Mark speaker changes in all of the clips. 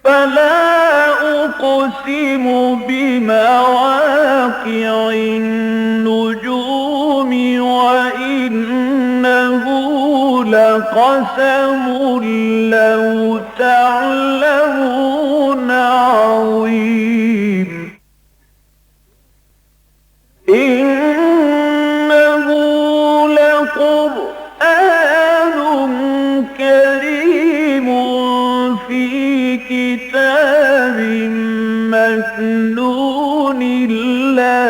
Speaker 1: فلا أقسم بمواقع النجوم وإنه لقسم لو تعلمون عظيم إنه لقرآن كريم في كتاب مكنون لا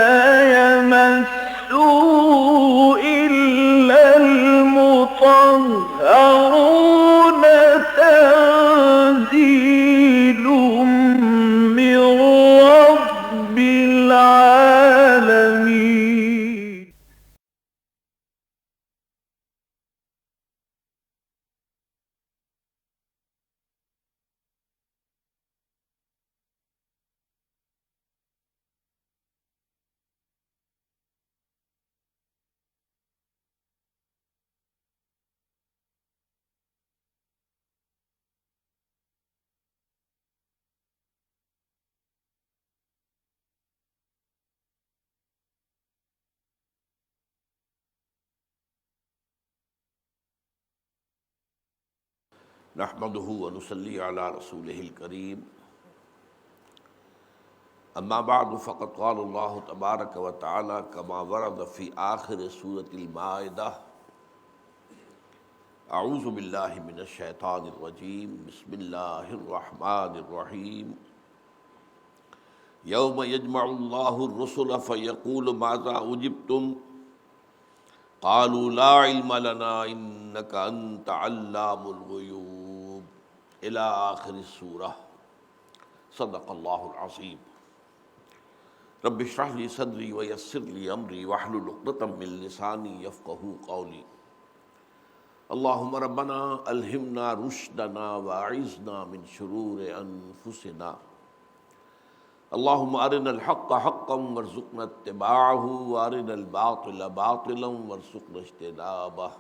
Speaker 1: يمسه إلا المطهرون تنزيل من رب العالمين.
Speaker 2: نحمده ونصلي على رسوله الكريم اما بعد فقد قال الله تبارك وتعالى كما ورد في آخر سورة المائدة اعوذ بالله من الشیطان الرجیم بسم اللہ الرحمن الرحیم یوم یجمع اللہ الرسل فیقول ماذا اجبتم قالوا لا علم لنا انك انت علام الغیوب الى آخر السورہ صدق اللہ العظیم رب اشرح لي صدری ویسر لي امری واحلل عقدۃ من لسانی یفقہوا قولی اللہم ربنا الہمنا رشدنا واعذنا من شرور انفسنا اللہم ارنا الحق حقا وارزقنا اتباعہ وارنا الباطل باطلا وارزقنا اجتنابہ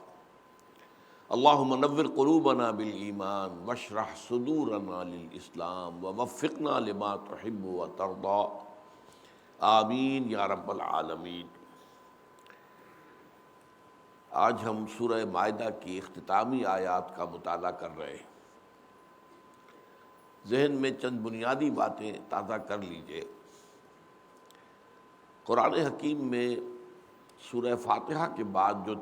Speaker 2: اللہم نور قلوبنا بالایمان واشرح صدورنا للاسلام ووفقنا لما تحب وترضى آمین یا رب العالمین۔ آج ہم سورہ مائدہ کی اختتامی آیات کا مطالعہ کر رہے ہیں۔ ذہن میں چند بنیادی باتیں تازہ کر لیجئے۔ قرآن حکیم میں سورہ فاتحہ کے بعد جو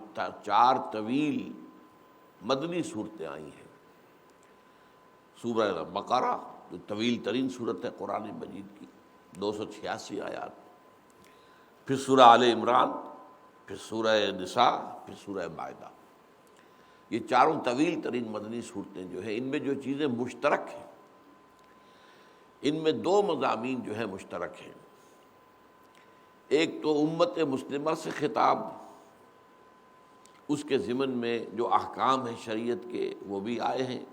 Speaker 2: 4 طویل مدنی صورتیں آئی ہیں، سورہ بقرہ جو طویل ترین صورت ہے قرآن مجید کی 286 آیات، پھر سورہ آل عمران، پھر سورہ نساء، پھر سورہ مائدہ، یہ چاروں طویل ترین مدنی صورتیں جو ہیں، ان میں جو چیزیں مشترک ہیں، ان میں 2 مضامین جو ہیں مشترک ہیں۔ ایک تو امت مسلمہ سے خطاب، اس کے ضمن میں جو احکام ہیں شریعت کے وہ بھی آئے ہیں۔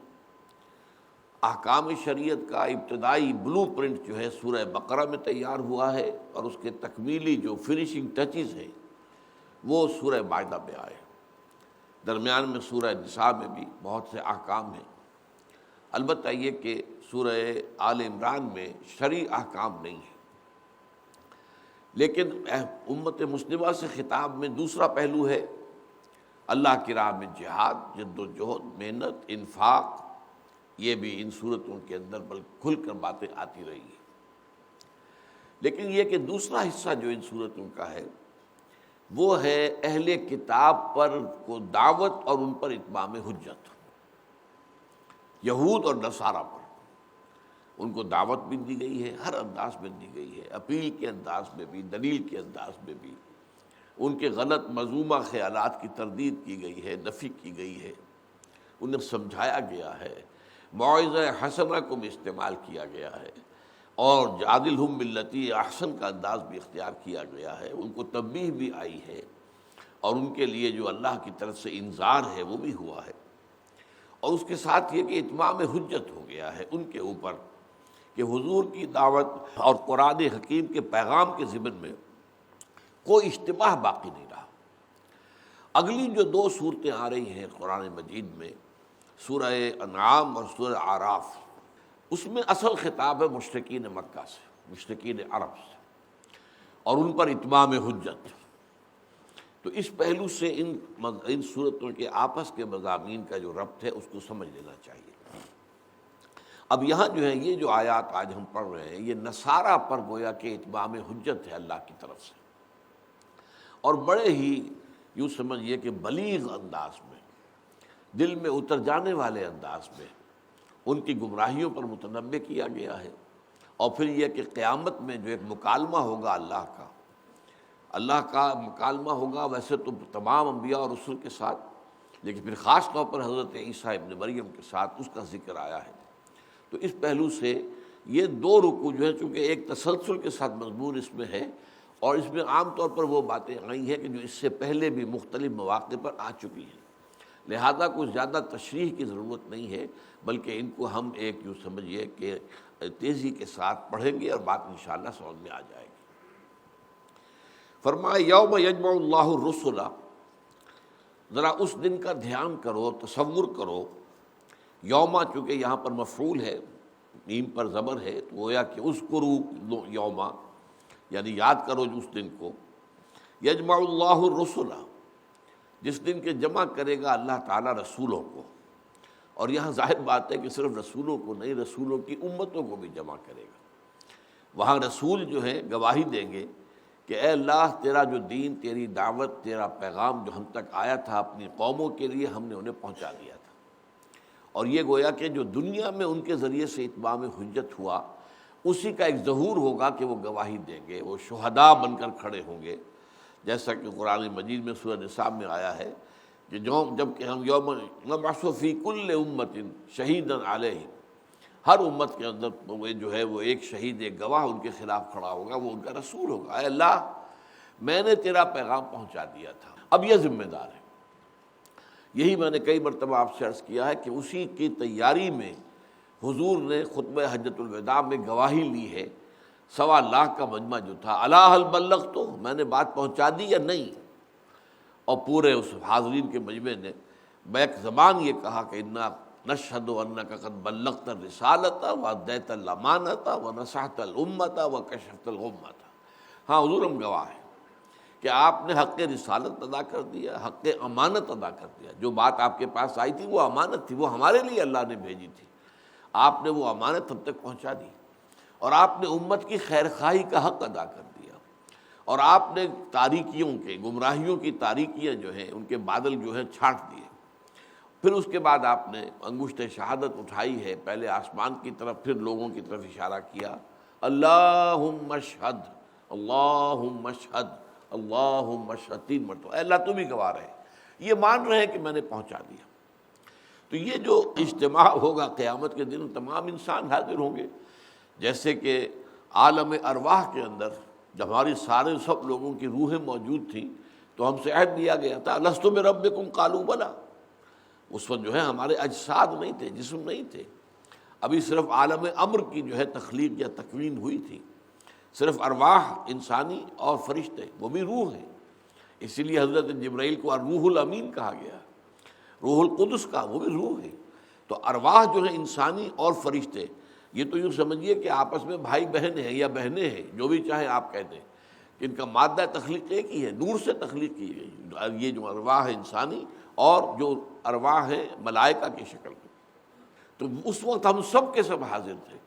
Speaker 2: احکام شریعت کا ابتدائی بلو پرنٹ جو ہے سورہ بقرہ میں تیار ہوا ہے، اور اس کے تکمیلی جو فنیشنگ ٹچز ہیں وہ سورہ مائدہ میں آئے۔ درمیان میں سورہ نساء میں بھی بہت سے احکام ہیں، البتہ یہ کہ سورہ آل عمران میں شرعی احکام نہیں ہیں۔ لیکن امت مسلمہ سے خطاب میں دوسرا پہلو ہے اللہ کی راہ میں جہاد، جد و جہد، محنت، انفاق، یہ بھی ان صورتوں کے اندر بلکہ کھل کر باتیں آتی رہی ہیں۔ لیکن یہ کہ دوسرا حصہ جو ان صورتوں کا ہے وہ ہے اہل کتاب پر کو دعوت اور ان پر اتمام حجت، یہود اور نصارہ پر ان کو دعوت بھی دی گئی ہے، ہر انداز میں دی گئی ہے، اپیل کے انداز میں بھی، دلیل کے انداز میں بھی، ان کے غلط مذمومہ خیالات کی تردید کی گئی ہے، نفی کی گئی ہے، انہیں سمجھایا گیا ہے، موعظہ حسنہ کو بھی استعمال کیا گیا ہے، اور جادلہم باللتی احسن کا انداز بھی اختیار کیا گیا ہے، ان کو تنبیہ بھی آئی ہے، اور ان کے لیے جو اللہ کی طرف سے انذار ہے وہ بھی ہوا ہے۔ اور اس کے ساتھ یہ کہ اتمام حجت ہو گیا ہے ان کے اوپر کہ حضور کی دعوت اور قرآن حکیم کے پیغام کے ضمن میں کوئی اشتباہ باقی نہیں رہا۔ اگلی جو 2 صورتیں آ رہی ہیں قرآن مجید میں، سورہ انعام اور سورہ اعراف، اس میں اصل خطاب ہے مشرکین مکہ سے، مشرکین عرب سے، اور ان پر اتمام حجت۔ تو اس پہلو سے ان صورتوں کے آپس کے مضامین کا جو ربط ہے اس کو سمجھ لینا چاہیے۔ اب یہاں جو ہے یہ جو آیات آج ہم پڑھ رہے ہیں یہ نصارہ پر گویا کہ اتمام حجت ہے اللہ کی طرف سے، اور بڑے ہی یوں سمجھیے کہ بلیغ انداز میں، دل میں اتر جانے والے انداز میں ان کی گمراہیوں پر متنبع کیا گیا ہے۔ اور پھر یہ کہ قیامت میں جو ایک مکالمہ ہوگا اللہ کا مکالمہ ہوگا، ویسے تو تمام انبیاء اور رسل کے ساتھ، لیکن پھر خاص طور پر حضرت عیسیٰ ابن مریم کے ساتھ اس کا ذکر آیا ہے۔ تو اس پہلو سے یہ دو رکوع جو ہے چونکہ ایک تسلسل کے ساتھ مضمون اس میں ہے، اور اس میں عام طور پر وہ باتیں آئی ہیں کہ جو اس سے پہلے بھی مختلف مواقع پر آ چکی ہیں، لہذا کچھ زیادہ تشریح کی ضرورت نہیں ہے، بلکہ ان کو ہم ایک یوں سمجھیے کہ تیزی کے ساتھ پڑھیں گے اور بات انشاءاللہ سمجھ میں آ جائے گی۔ فرمایا یوم یجمع اللہ الرسل، ذرا اس دن کا دھیان کرو، تصور کرو۔ یوما چونکہ یہاں پر مفعول ہے، میم پر زبر ہے، تو گویا کہ اذکروا یوما، یعنی یاد کرو اس دن کو۔ یجمع اللہ الرسل، جس دن کے جمع کرے گا اللہ تعالیٰ رسولوں کو، اور یہاں ظاہر بات ہے کہ صرف رسولوں کو نہیں، رسولوں کی امتوں کو بھی جمع کرے گا۔ وہاں رسول جو ہیں گواہی دیں گے کہ اے اللہ، تیرا جو دین، تیری دعوت، تیرا پیغام جو ہم تک آیا تھا اپنی قوموں کے لیے، ہم نے انہیں پہنچا دیا تھا۔ اور یہ گویا کہ جو دنیا میں ان کے ذریعے سے اتمام حجت ہوا، اسی کا ایک ظہور ہوگا کہ وہ گواہی دیں گے، وہ شہداء بن کر کھڑے ہوں گے، جیسا کہ قرآن مجید میں سورہ نساء میں آیا ہے کہ جب کہ ہم یوم نبعث فی کل امت شہیدا علیہم، ہر امت کے اندر وہ جو ہے وہ ایک شہید، ایک گواہ ان کے خلاف کھڑا ہوگا، وہ ان کا رسول ہوگا۔ اے اللہ، میں نے تیرا پیغام پہنچا دیا تھا، اب یہ ذمہ دار ہے۔ یہی میں نے کئی مرتبہ آپ سے عرض کیا ہے کہ اسی کی تیاری میں حضور نے خطبہ حجۃ الوداع میں گواہی لی ہے، 1.25 لاکھ کا مجمع جو تھا، الا هل بلغت، میں نے بات پہنچا دی یا نہیں؟ اور پورے اس حاضرین کے مجمع نے بیک زبان یہ کہا کہ انا نشہد انک قد بلغت الرسالۃ وادیت الامانۃ ونصحت الامۃ وکشفت الغمۃ۔ ہاں حضور، ہم گواہ ہیں کہ آپ نے حق رسالت ادا کر دیا، حق امانت ادا کر دیا۔ جو بات آپ کے پاس آئی تھی وہ امانت تھی، وہ ہمارے لیے اللہ نے بھیجی تھی، آپ نے وہ امانت ہم تک پہنچا دی، اور آپ نے امت کی خیر خواہی کا حق ادا کر دیا، اور آپ نے تاریکیوں کے، گمراہیوں کی تاریکیاں جو ہیں ان کے بادل جو ہیں چھانٹ دیے۔ پھر اس کے بعد آپ نے انگشت شہادت اٹھائی ہے، پہلے آسمان کی طرف، پھر لوگوں کی طرف اشارہ کیا، اللہم اشہد، اللہم اشہد، اللہم اشہد، 3 مرتبہ، اے اللہ تو بھی گواہ رہے، یہ مان رہے کہ میں نے پہنچا دیا۔ تو یہ جو اجتماع ہوگا قیامت کے دن، تمام انسان حاضر ہوں گے، جیسے کہ عالم ارواح کے اندر جب ہماری سب لوگوں کی روحیں موجود تھیں تو ہم سے عہد دیا گیا تھا، الست بربکم قالوا بلی۔ اس وقت جو ہے ہمارے اجساد نہیں تھے، جسم نہیں تھے، ابھی صرف عالم امر کی جو ہے تخلیق یا تکوین ہوئی تھی، صرف ارواح انسانی اور فرشتے، وہ بھی روح ہیں، اسی لیے حضرت جبرائیل کو الروح الامین کہا گیا، روح القدس کا، وہ بھی روح ہے۔ تو ارواح جو ہیں انسانی اور فرشتے، یہ تو یوں سمجھیے کہ آپس میں بھائی بہن ہیں یا بہنیں ہیں، جو بھی چاہے آپ کہہ دیں، کہ ان کا مادہ تخلیق ایک ہی ہے، نور سے تخلیق کی گئی، یہ جو ارواح ہے انسانی اور جو ارواح ہیں ملائکہ کی شکل میں۔ تو اس وقت ہم سب کے سب حاضر تھے،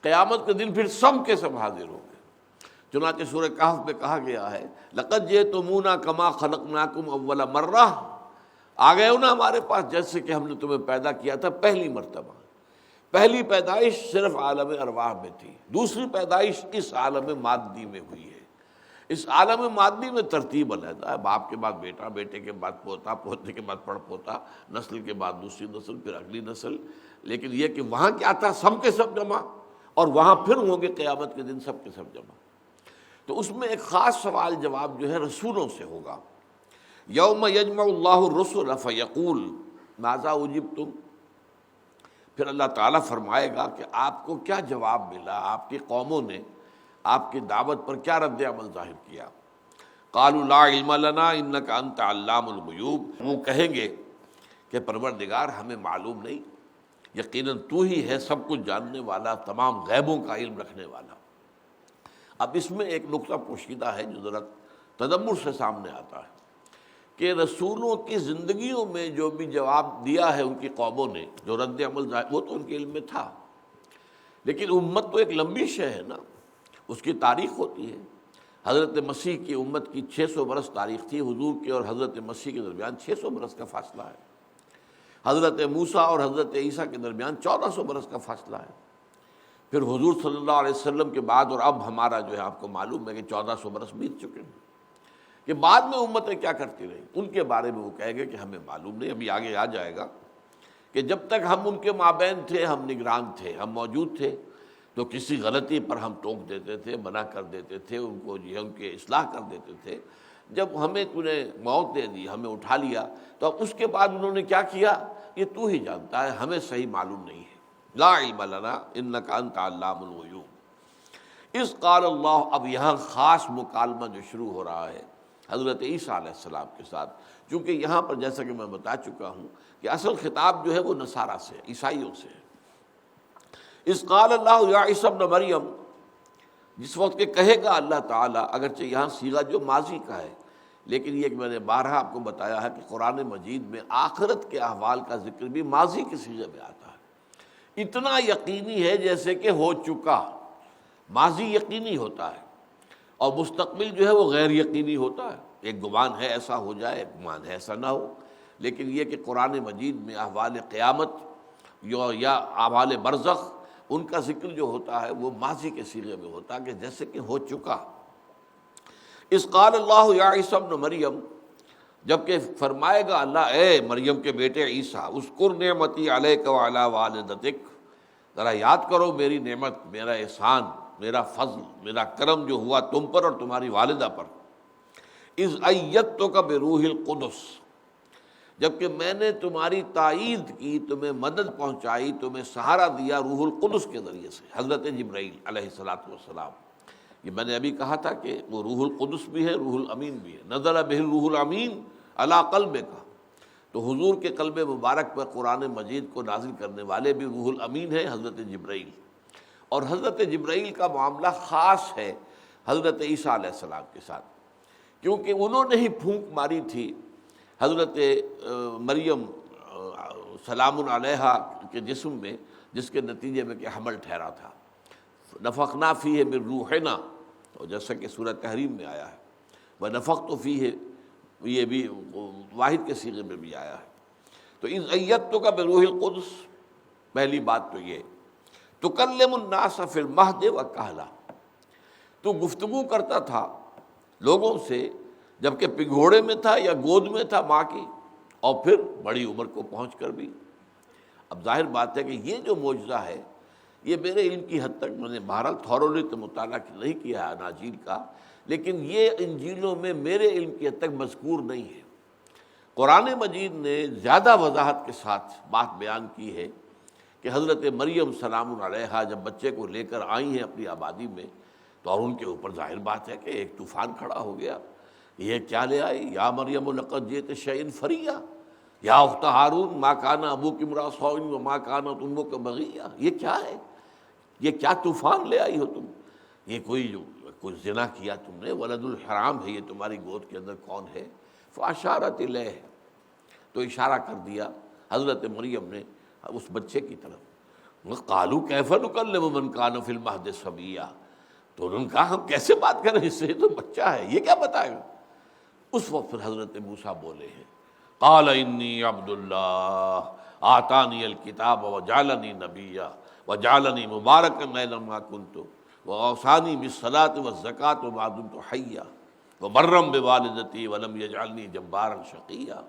Speaker 2: قیامت کے دن پھر سب کے سب حاضر ہوں گے۔ چنانچہ سورہ کہف میں کہا گیا ہے، لقد جئتمونا کما خلقناکم اول مرہ، آ گئے ہو نا ہمارے پاس جیسے کہ ہم نے تمہیں پیدا کیا تھا پہلی مرتبہ۔ پہلی پیدائش صرف عالم ارواح میں تھی، دوسری پیدائش اس عالم مادی میں ہوئی ہے۔ اس عالم مادی میں ترتیب علیحدہ ہے، باپ کے بعد بیٹا، بیٹے کے بعد پوتا، پوتے کے بعد پڑ پوتا، نسل کے بعد دوسری نسل، پھر اگلی نسل۔ لیکن یہ کہ وہاں کیا تھا، سب کے سب جمع، اور وہاں پھر ہوں گے قیامت کے دن سب کے سب جمع۔ تو اس میں ایک خاص سوال جواب جو ہے رسولوں سے ہوگا۔ یوم یجمع اللہ الرسل فیقول ماذا اجبتم، پھر اللہ تعالیٰ فرمائے گا کہ آپ کو کیا جواب ملا، آپ کی قوموں نے آپ کی دعوت پر کیا رد عمل ظاہر کیا۔ قالوا لا علم لنا انک انت علام الغیوب، وہ کہیں گے کہ پروردگار ہمیں معلوم نہیں، یقیناً تو ہی ہے سب کچھ جاننے والا، تمام غیبوں کا علم رکھنے والا۔ اب اس میں ایک نقطہ پوشیدہ ہے جو ذرا تدبر سے سامنے آتا ہے کہ رسولوں کی زندگیوں میں جو بھی جواب دیا ہے ان کی قوموں نے، جو رد عمل وہ تو ان کے علم میں تھا، لیکن امت تو ایک لمبی شے ہے نا، اس کی تاریخ ہوتی ہے۔ حضرت مسیح کی امت کی 600 برس تاریخ تھی، حضور کے اور حضرت مسیح کے درمیان 600 برس کا فاصلہ ہے۔ حضرت موسیٰ اور حضرت عیسیٰ کے درمیان 1400 برس کا فاصلہ ہے۔ پھر حضور صلی اللہ علیہ وسلم کے بعد اور اب ہمارا جو ہے آپ کو معلوم ہے کہ 1400 برس بیت چکے ہیں، کہ بعد میں امتیں کیا کرتی رہی ان کے بارے میں وہ کہے گے کہ ہمیں معلوم نہیں۔ ابھی آگے آ جائے گا کہ جب تک ہم ان کے مابین تھے، ہم نگران تھے، ہم موجود تھے، تو کسی غلطی پر ہم ٹوک دیتے تھے، منع کر دیتے تھے، ان کو جو ہے ان کے اصلاح کر دیتے تھے۔ جب ہمیں تو نے موت دے دی، ہمیں اٹھا لیا، تو اب اس کے بعد انہوں نے کیا کیا یہ تو ہی جانتا ہے، ہمیں صحیح معلوم نہیں ہے۔ لا علم لنا انک انت علام الغیوب۔ اس قال اللہ، اب یہاں خاص مکالمہ جو شروع ہو رہا ہے حضرت عیسیٰ علیہ السلام کے ساتھ، چونکہ یہاں پر جیسا کہ میں بتا چکا ہوں کہ اصل خطاب جو ہے وہ نصارہ سے، عیسائیوں سے ہے۔ اس قال اللہ یا عیسی ابن مریم، جس وقت کہ کہے گا اللہ تعالیٰ، اگرچہ یہاں صیغہ جو ماضی کا ہے، لیکن یہ کہ میں نے بارہا آپ کو بتایا ہے کہ قرآن مجید میں آخرت کے احوال کا ذکر بھی ماضی کے صیغے میں آتا ہے۔ اتنا یقینی ہے جیسے کہ ہو چکا، ماضی یقینی ہوتا ہے اور مستقبل جو ہے وہ غیر یقینی ہوتا ہے۔ ایک گمان ہے ایسا ہو جائے، ایک گمان ہے ایسا نہ ہو، لیکن یہ کہ قرآن مجید میں احوال قیامت یا احوال برزخ، ان کا ذکر جو ہوتا ہے وہ ماضی کے صیغے میں ہوتا ہے کہ جیسے کہ ہو چکا۔ اس قال اللہ یا عیسی ابن مریم، جبکہ فرمائے گا اللہ اے مریم کے بیٹے عیسیٰ، اذکر نعمتی علیک وعلی والدتک، ذرا یاد کرو میری نعمت، میرا احسان، میرا فضل، میرا کرم جو ہوا تم پر اور تمہاری والدہ پر۔ اذ ایدتک بروح القدس، جبکہ میں نے تمہاری تائید کی، تمہیں مدد پہنچائی، تمہیں سہارا دیا روح القدس کے ذریعے سے، حضرت جبرائیل علیہ السلام۔ یہ میں نے ابھی کہا تھا کہ وہ روح القدس بھی ہے، روح الامین بھی ہے، نزل بہ الروح الامین علی قلبک، تو حضور کے قلب مبارک پر قرآن مجید کو نازل کرنے والے بھی روح الامین ہے حضرت جبرائیل۔ اور حضرت جبرائیل کا معاملہ خاص ہے حضرت عیسیٰ علیہ السلام کے ساتھ، کیونکہ انہوں نے ہی پھونک ماری تھی حضرت مریم سلام علیہا کے جسم میں، جس کے نتیجے میں کہ حمل ٹھہرا تھا۔ نفخنا فیہ من روحنا، اور جیسا کہ سورہ تحریم میں آیا ہے، ونفخت فیہ، یہ بھی واحد کے صیغے میں بھی آیا ہے۔ تو اذ ایدتک بروح القدس، پہلی بات تو یہ، تکلم الناس فی المہد وکہلا، تو گفتگو کرتا تھا لوگوں سے جبکہ پگھوڑے میں تھا یا گود میں تھا ماں کی، اور پھر بڑی عمر کو پہنچ کر بھی۔ اب ظاہر بات ہے کہ یہ جو معجزہ ہے یہ میرے علم کی حد تک، میں نے بہرحال تھورولی تو مطالعہ نہیں کیا ہے اناجیل کا، لیکن یہ انجیلوں میں میرے علم کی حد تک مذکور نہیں ہے۔ قرآن مجید نے زیادہ وضاحت کے ساتھ بات بیان کی ہے کہ حضرت مریم سلام علیہا جب بچے کو لے کر آئی ہیں اپنی آبادی میں، تو اور ان کے اوپر ظاہر بات ہے کہ ایک طوفان کھڑا ہو گیا۔ یہ کیا لے آئی؟ یا مریم لقد جئت شیئا فریا، یا اخت ہارون ما کان ابوک امرأ سوء وما کانت امک بغیا، یہ کیا ہے؟ یہ کیا طوفان لے آئی ہو تم؟ یہ کوئی زنا کیا تم نے، ولد الحرام ہے یہ تمہاری گود کے اندر، کون ہے؟ فاشارت الیہ، تو اشارہ کر دیا حضرت مریم نے اس بچے کی طرف۔ قالوا کیف نکلم من کان فی المہد صبیا، تو انہوں نے کہا ہم کیسے بات کریں اس سے، یہ تو بچہ ہے، یہ کیا بتائے گا؟ اس وقت پھر حضرت موسیٰ بولے ہیں، قال انی عبد اللہ آتانی الکتاب وجعلنی نبیا وجعلنی مبارکا اینما کنت واوصانی بالصلاۃ والزکاۃ وما دمت حیا وبرا بوالدتی ولم یجعلنی جبارا شقیا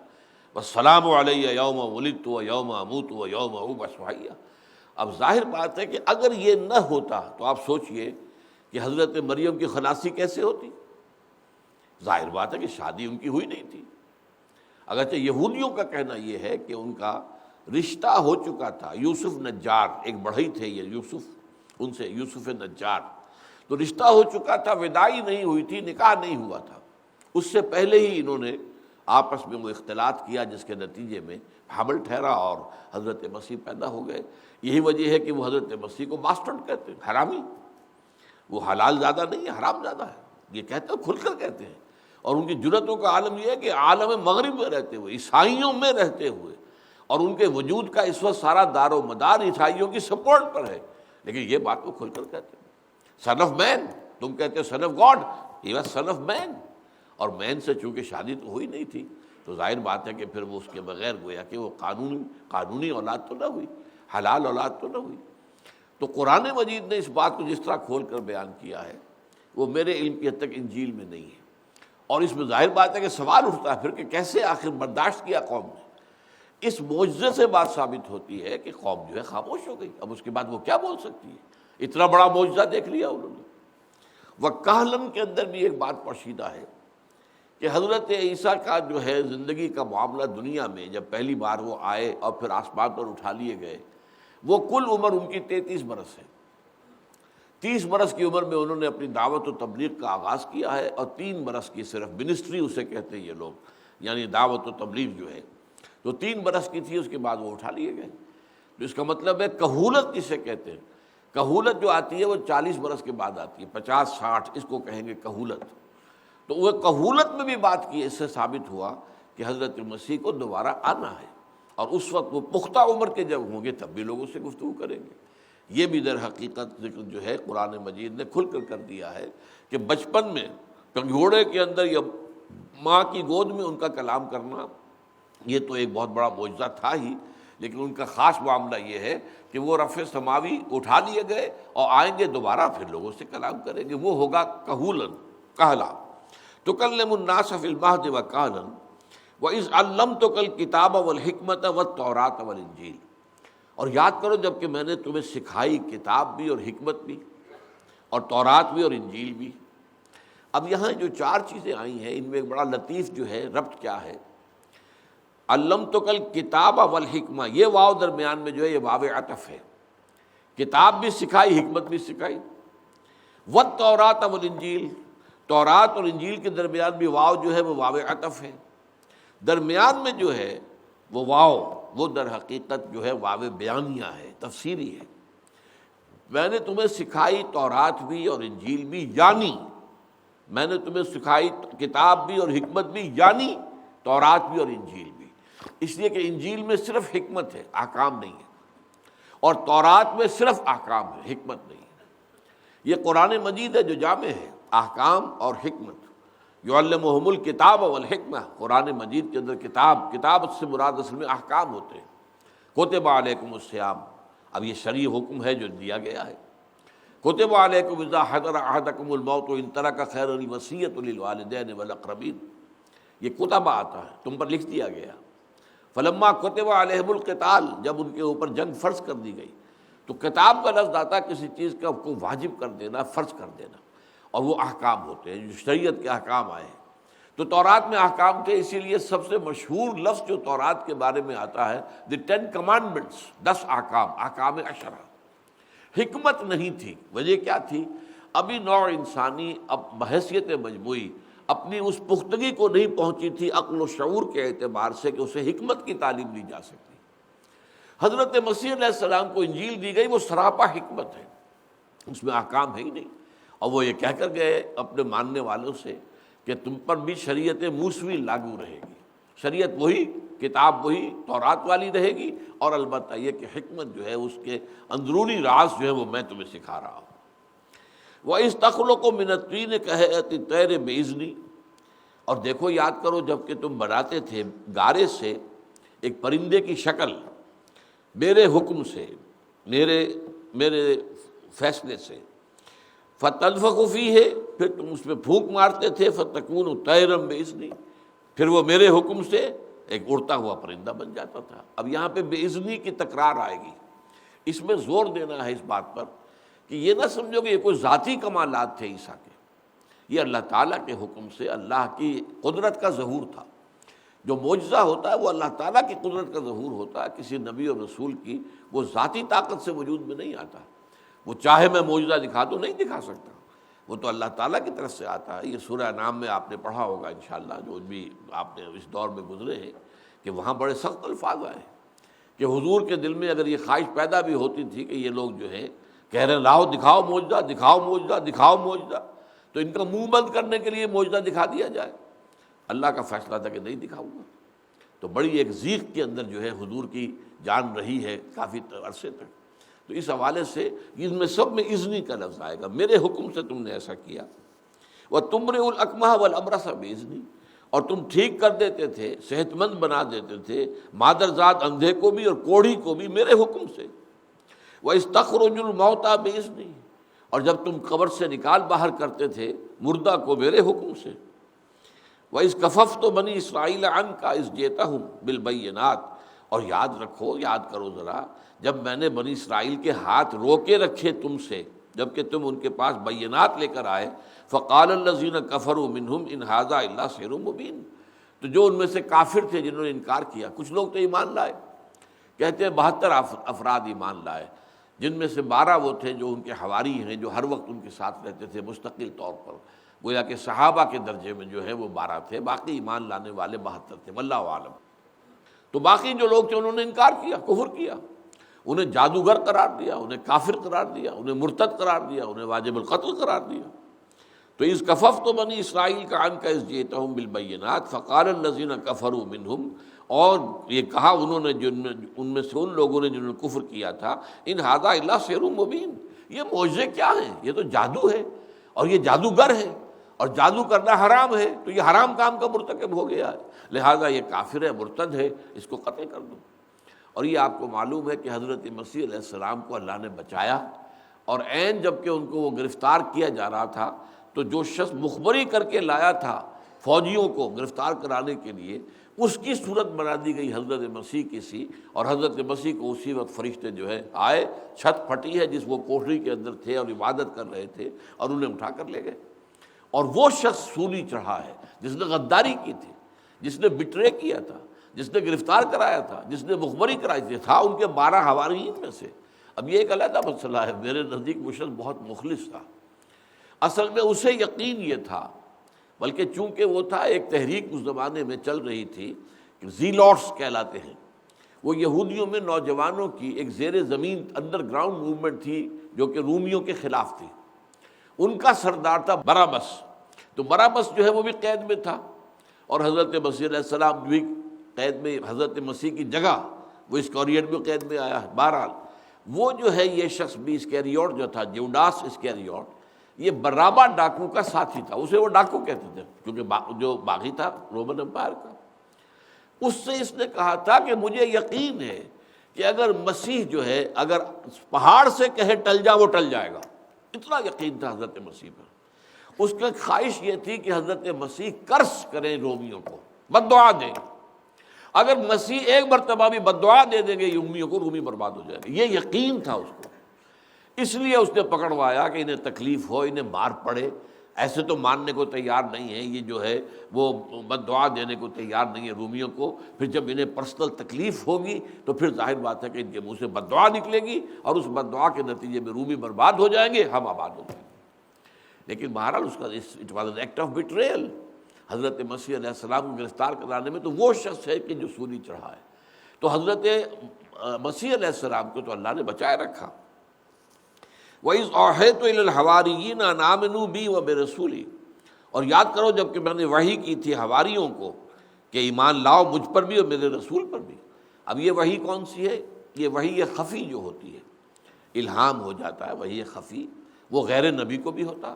Speaker 2: والسلام علی یوم ولدت ویوم اموت ویوم ابعث حیا۔ اب ظاہر بات ہے کہ اگر یہ نہ ہوتا تو آپ سوچئے کہ حضرت مریم کی خلاصی کیسے ہوتی؟ ظاہر بات ہے کہ شادی ان کی ہوئی نہیں تھی۔ اگرچہ یہودیوں کا کہنا یہ ہے کہ ان کا رشتہ ہو چکا تھا، یوسف نجار ایک بڑھئی تھے یہ یوسف، ان سے یوسف نجار، تو رشتہ ہو چکا تھا، وداعی نہیں ہوئی تھی، نکاح نہیں ہوا تھا، اس سے پہلے ہی انہوں نے آپس میں وہ اختلاط کیا جس کے نتیجے میں حمل ٹھہرا اور حضرت مسیح پیدا ہو گئے۔ یہی وجہ ہے کہ وہ حضرت مسیح کو باسٹرڈ کہتے ہیں، حرامی۔ وہ حلال زیادہ نہیں ہے، حرام زیادہ ہے، یہ کہتے ہیں، کھل کر کہتے ہیں۔ اور ان کی جرأتوں کا عالم یہ ہے کہ عالم مغرب میں رہتے ہوئے، عیسائیوں میں رہتے ہوئے، اور ان کے وجود کا اس وقت سارا دار و مدار عیسائیوں کی سپورٹ پر ہے، لیکن یہ بات کو کھل کر کہتے ہیں۔ سن آف مین، تم کہتے ہو son of God, he was son of man, اور مین سے چونکہ شادی تو ہوئی نہیں تھی تو ظاہر بات ہے کہ پھر وہ اس کے بغیر گویا کہ وہ قانونی اولاد تو نہ ہوئی، حلال اولاد تو نہ ہوئی۔ تو قرآن مجید نے اس بات کو جس طرح کھول کر بیان کیا ہے وہ میرے علم کی حد تک انجیل میں نہیں ہے، اور اس میں ظاہر بات ہے کہ سوال اٹھتا ہے پھر کہ کیسے آخر برداشت کیا قوم نے۔ اس معجزے سے بات ثابت ہوتی ہے کہ قوم جو ہے خاموش ہو گئی، اب اس کے بعد وہ کیا بول سکتی ہے؟ اتنا بڑا معجزہ دیکھ لیا انہوں نے۔ وکالم کے اندر بھی ایک بات پوشیدہ ہے کہ حضرت عیسیٰ کا جو ہے زندگی کا معاملہ دنیا میں جب پہلی بار وہ آئے اور پھر آسمان پر اٹھا لیے گئے، وہ کل عمر ان کی 33 برس ہے۔ 30 برس کی عمر میں انہوں نے اپنی دعوت و تبلیغ کا آغاز کیا ہے، اور 3 برس کی صرف منسٹری اسے کہتے ہیں یہ لوگ، یعنی دعوت و تبلیغ جو ہے تو 3 برس کی تھی، اس کے بعد وہ اٹھا لیے گئے۔ تو اس کا مطلب ہے کہولت جسے کہتے ہیں، کہولت جو آتی ہے وہ 40 برس کے بعد آتی ہے، 50-60 اس کو کہیں گے کہولت۔ تو وہ کہولت میں بھی بات کی، اس سے ثابت ہوا کہ حضرت مسیح کو دوبارہ آنا ہے، اور اس وقت وہ پختہ عمر کے جب ہوں گے تب بھی لوگوں سے گفتگو کریں گے۔ یہ بھی در حقیقت ذکر جو ہے قرآن مجید نے کھل کر دیا ہے کہ بچپن میں پنگھوڑے کے اندر یا ماں کی گود میں ان کا کلام کرنا یہ تو ایک بہت بڑا معجزہ تھا ہی، لیکن ان کا خاص معاملہ یہ ہے کہ وہ رفع سماوی اٹھا لیے گئے اور آئیں گے دوبارہ، پھر لوگوں سے کلام کریں گے، وہ ہوگا کہولن، کہلا۔ تکلم الناس فی المہد وکہلا وَإِذْ عَلَّمْتُكَ الْكِتَابَ وَالْحِکْمَةَ وَالتَّوْرَاةَ وَالْإِنجِیلَ، اور یاد کرو جب کہ میں نے تمہیں سکھائی کتاب بھی اور حکمت بھی اور تورات بھی اور انجیل بھی۔ اب یہاں جو 4 چیزیں آئی ہیں ان میں ایک بڑا لطیف جو ہے ربط کیا ہے، علمتک الکتاب والحکمہ، یہ واو درمیان میں جو ہے یہ واو عطف ہے، کتاب بھی سکھائی حکمت بھی سکھائی، والتوراۃ والانجیل، تورات اور انجیل کے درمیان بھی واو جو ہے وہ واو عطف ہے، درمیان میں جو ہے وہ واو وہ در حقیقت جو ہے واو بیانیہ ہے، تفسیری ہے۔ میں نے تمہیں سکھائی تورات بھی اور انجیل بھی، یعنی میں نے تمہیں سکھائی کتاب بھی اور حکمت بھی، یعنی تورات بھی اور انجیل بھی، اس لیے کہ انجیل میں صرف حکمت ہے، احکام نہیں ہے، اور تورات میں صرف احکام ہے، حکمت نہیں ہے۔ یہ قرآن مجید ہے جو جامع ہے احکام اور حکمت۔ یعلمہم الکتاب والحکمہ، قرآن مجید کے اندر کتاب سے مراد اصل میں احکام ہوتے ہیں۔ کتب علیکم الصیام، اب یہ شرعی حکم ہے جو دیا گیا ہے۔ کتب علیکم اذا حضر احدکم الموت ان ترک خیرا الوصیۃ للوالدین والاقربین، یہ کتب آتا ہے، تم پر لکھ دیا گیا۔ فلما کتب علیہم القتال، جب ان کے اوپر جنگ فرض کر دی گئی، تو کتاب کا لفظ آتا ہے کسی چیز کا کو واجب کر دینا، فرض کر دینا، اور وہ احکام ہوتے ہیں جو شریعت کے احکام آئے ہیں۔ تو تورات میں احکام تھے، اسی لیے سب سے مشہور لفظ جو تورات کے بارے میں آتا ہے دی 10 کمانڈمنٹس، 10 احکام، احکام عشرہ۔ حکمت نہیں تھی، وجہ کیا تھی؟ ابھی نوع انسانی اب بحیثیت مجموعی اپنی اس پختگی کو نہیں پہنچی تھی عقل و شعور کے اعتبار سے کہ اسے حکمت کی تعلیم دی جا سکتی۔ حضرت مسیح علیہ السلام کو انجیل دی گئی، وہ سراپا حکمت ہے، اس میں احکام ہے ہی نہیں، اور وہ یہ کہہ کر گئے اپنے ماننے والوں سے کہ تم پر بھی شریعت موسوی لاگو رہے گی، شریعت وہی، کتاب وہی، تورات والی رہے گی، اور البتہ یہ کہ حکمت جو ہے اس کے اندرونی راز جو ہے وہ میں تمہیں سکھا رہا ہوں۔ وَإِذْ تَخْلُقُ مِنَ الطِّينِ كَهَيْئَةِ الطَّيْرِ بِإِذْنِي، اور دیکھو یاد کرو جب کہ تم بناتے تھے گارے سے ایک پرندے کی شکل میرے حکم سے، میرے فیصلے سے، فَتَنفُخُ فِيهِ، پھر تم اس میں پھونک مارتے تھے، فَتَكُونُ طَيْرًا بِإِذْنِي، پھر وہ میرے حکم سے ایک اڑتا ہوا پرندہ بن جاتا تھا۔ اب یہاں پہ بِإِذْنِی کی تکرار آئے گی، اس میں زور دینا ہے اس بات پر کہ یہ نہ سمجھو کہ یہ کوئی ذاتی کمالات تھے عیسیٰ کے، یہ اللہ تعالیٰ کے حکم سے اللہ کی قدرت کا ظہور تھا۔ جو معجزہ ہوتا ہے وہ اللہ تعالیٰ کی قدرت کا ظہور ہوتا ہے، کسی نبی اور رسول کی وہ ذاتی طاقت سے وجود میں نہیں آتا۔ وہ چاہے میں معجزہ دکھا دوں نہیں دکھا سکتا، وہ تو اللہ تعالیٰ کی طرف سے آتا ہے۔ یہ سورہ انعام میں آپ نے پڑھا ہوگا انشاءاللہ، جو بھی آپ نے اس دور میں گزرے ہیں، کہ وہاں بڑے سخت الفاظ آئے کہ حضور کے دل میں اگر یہ خواہش پیدا بھی ہوتی تھی کہ یہ لوگ جو ہے کہہ رہے ہیں لاؤ دکھاؤ معجزہ، دکھاؤ معجزہ، دکھاؤ معجزہ، تو ان کا منہ بند کرنے کے لیے معجزہ دکھا دیا جائے، اللہ کا فیصلہ تھا کہ نہیں دکھاؤں گا۔ تو بڑی ایک ضیق کے اندر جو ہے حضور کی جان رہی ہے کافی عرصے تک۔ تو اس حوالے سے ان میں سب میں اذنی کا لفظ آئے گا، میرے حکم سے تم نے ایسا کیا۔ وَتُمْرِئُ الْأَكْمَحَ وَالْأَبْرَصَ بِإِذْنِی، اور تم ٹھیک کر دیتے تھے، صحت مند بنا دیتے تھے مادرزاد اندھے کو بھی اور کوڑھی کو بھی میرے حکم سے۔ وَإِسْتَخْرُجُ الْمَوْتَىٰ بِإِذْنِی، اور جب تم قبر سے نکال باہر کرتے تھے مردہ کو میرے حکم سے۔ وَإِذْ كَفَفْتُ بَنِي إِسْرَائِيلَ عَنْكَ إِذْ جِئْتَهُم بِالْبَيِّنَاتِ، اور یاد رکھو، یاد کرو ذرا، جب میں نے بنی اسرائیل کے ہاتھ روکے رکھے تم سے جبکہ تم ان کے پاس بینات لے کر آئے۔ فقال الذین کفروا منہم ان ھذا الا سحر مبین، تو جو ان میں سے کافر تھے جنہوں نے انکار کیا، کچھ لوگ تو ایمان لائے، کہتے ہیں 72 افراد ایمان لائے، جن میں سے 12 وہ تھے جو ان کے حواری ہیں، جو ہر وقت ان کے ساتھ رہتے تھے مستقل طور پر، گویا کہ صحابہ کے درجے میں جو ہے وہ 12 تھے، باقی ایمان لانے والے 72 تھے، واللہ عالم۔ تو باقی جو لوگ تھے انہوں نے انکار کیا، کفر کیا، انہیں جادوگر قرار دیا، انہیں کافر قرار دیا، انہیں مرتد قرار دیا، انہیں واجب القتل قرار دیا۔ تو اذ کففت بنی اسرائیل کا عنک اذ جئتہم بالبینات فقال الذین کفروا منہم، اور یہ کہا انہوں نے ان میں سے ان لوگوں نے جنہوں نے کفر کیا تھا، ان ھذا الا سحر مبین، یہ معجزے کیا ہیں، یہ تو جادو ہے اور یہ جادوگر ہے اور جادو کرنا حرام ہے، تو یہ حرام کام کا مرتکب ہو گیا ہے، لہذا یہ کافر ہے، مرتد ہے، اس کو قتل کر دو۔ اور یہ آپ کو معلوم ہے کہ حضرت مسیح علیہ السلام کو اللہ نے بچایا، اور عین جب کہ ان کو وہ گرفتار کیا جا رہا تھا تو جو شخص مخبری کر کے لایا تھا فوجیوں کو گرفتار کرانے کے لیے، اس کی صورت بنا دی گئی حضرت مسیح کی سی، اور حضرت مسیح کو اسی وقت فرشتے جو ہے آئے، چھت پھٹی ہے جس وہ کوٹری کے اندر تھے اور عبادت کر رہے تھے، اور انہیں اٹھا کر لے گئے۔ اور وہ شخص سولی چڑھا ہے جس نے غداری کی تھی، جس نے بٹرے کیا تھا، جس نے گرفتار کرایا تھا، جس نے مخبری کرائی تھی، تھا ان کے 12 حواریین میں سے۔ اب یہ ایک علیحدہ مسئلہ ہے، میرے نزدیک وہ شخص بہت مخلص تھا، اصل میں اسے یقین یہ تھا، بلکہ چونکہ وہ تھا ایک تحریک اس زمانے میں چل رہی تھی، زیلوٹس کہلاتے ہیں، وہ یہودیوں میں نوجوانوں کی ایک زیر زمین انڈر گراؤنڈ موومنٹ تھی جو کہ رومیوں کے خلاف تھی۔ ان کا سردار تھا باراباس، تو باراباس جو ہے وہ بھی قید میں تھا، اور حضرت مسیح علیہ السلام بھی قید میں، حضرت مسیح کی جگہ وہ اسکاریوٹ بھی قید میں آیا ہے۔ بہرحال وہ جو ہے یہ شخص بھی اسکیریوٹ جو تھا، جیوڈاس اسکیریوٹ، یہ برابا ڈاکو کا ساتھی تھا، اسے وہ ڈاکو کہتے تھے کیونکہ جو باغی تھا رومن امپائر کا۔ اس سے اس نے کہا تھا کہ مجھے یقین ہے کہ اگر مسیح جو ہے اگر پہاڑ سے کہے ٹل جا وہ ٹل جائے گا، اتنا یقین تھا حضرت مسیح پر۔ اس کی خواہش یہ تھی کہ حضرت مسیح قرض کریں رومیوں کو، بد دعا دیں، اگر مسیح ایک مرتبہ بھی بد دعا دے دیں گے رومیوں کو، رومی برباد ہو جائے گا، یہ یقین تھا اس کو۔ اس لیے اس نے پکڑوایا کہ انہیں تکلیف ہو، انہیں مار پڑے، ایسے تو ماننے کو تیار نہیں ہے، یہ جو ہے وہ بد دعا دینے کو تیار نہیں ہے رومیوں کو، پھر جب انہیں پرسنل تکلیف ہوگی تو پھر ظاہر بات ہے کہ ان کے منہ سے بد دعا نکلے گی، اور اس بد دعا کے نتیجے میں رومی برباد ہو جائیں گے، ہم آباد ہو جائیں گے۔ لیکن بہرحال اس کا it was an act of betrayal, حضرت مسیح علیہ السلام کو گرفتار کرانے میں تو وہ شخص ہے کہ جو سولی چڑھا ہے۔ تو حضرت مسیح علیہ السلام کو تو اللہ نے بچائے رکھا۔ وَإِذْ أَوْحَيْتُ إِلَى الْحَوَارِيِّينَ أَنْ آمِنُوا بِي وَبِرَسُولِي، اور یاد کرو جب کہ میں نے وحی کی تھی حواریوں کو کہ ایمان لاؤ مجھ پر بھی اور میرے رسول پر بھی۔ اب یہ وحی کون سی ہے؟ یہ وحی خفی جو ہوتی ہے، الہام ہو جاتا ہے، وحی خفی، وہ غیر نبی کو بھی ہوتا،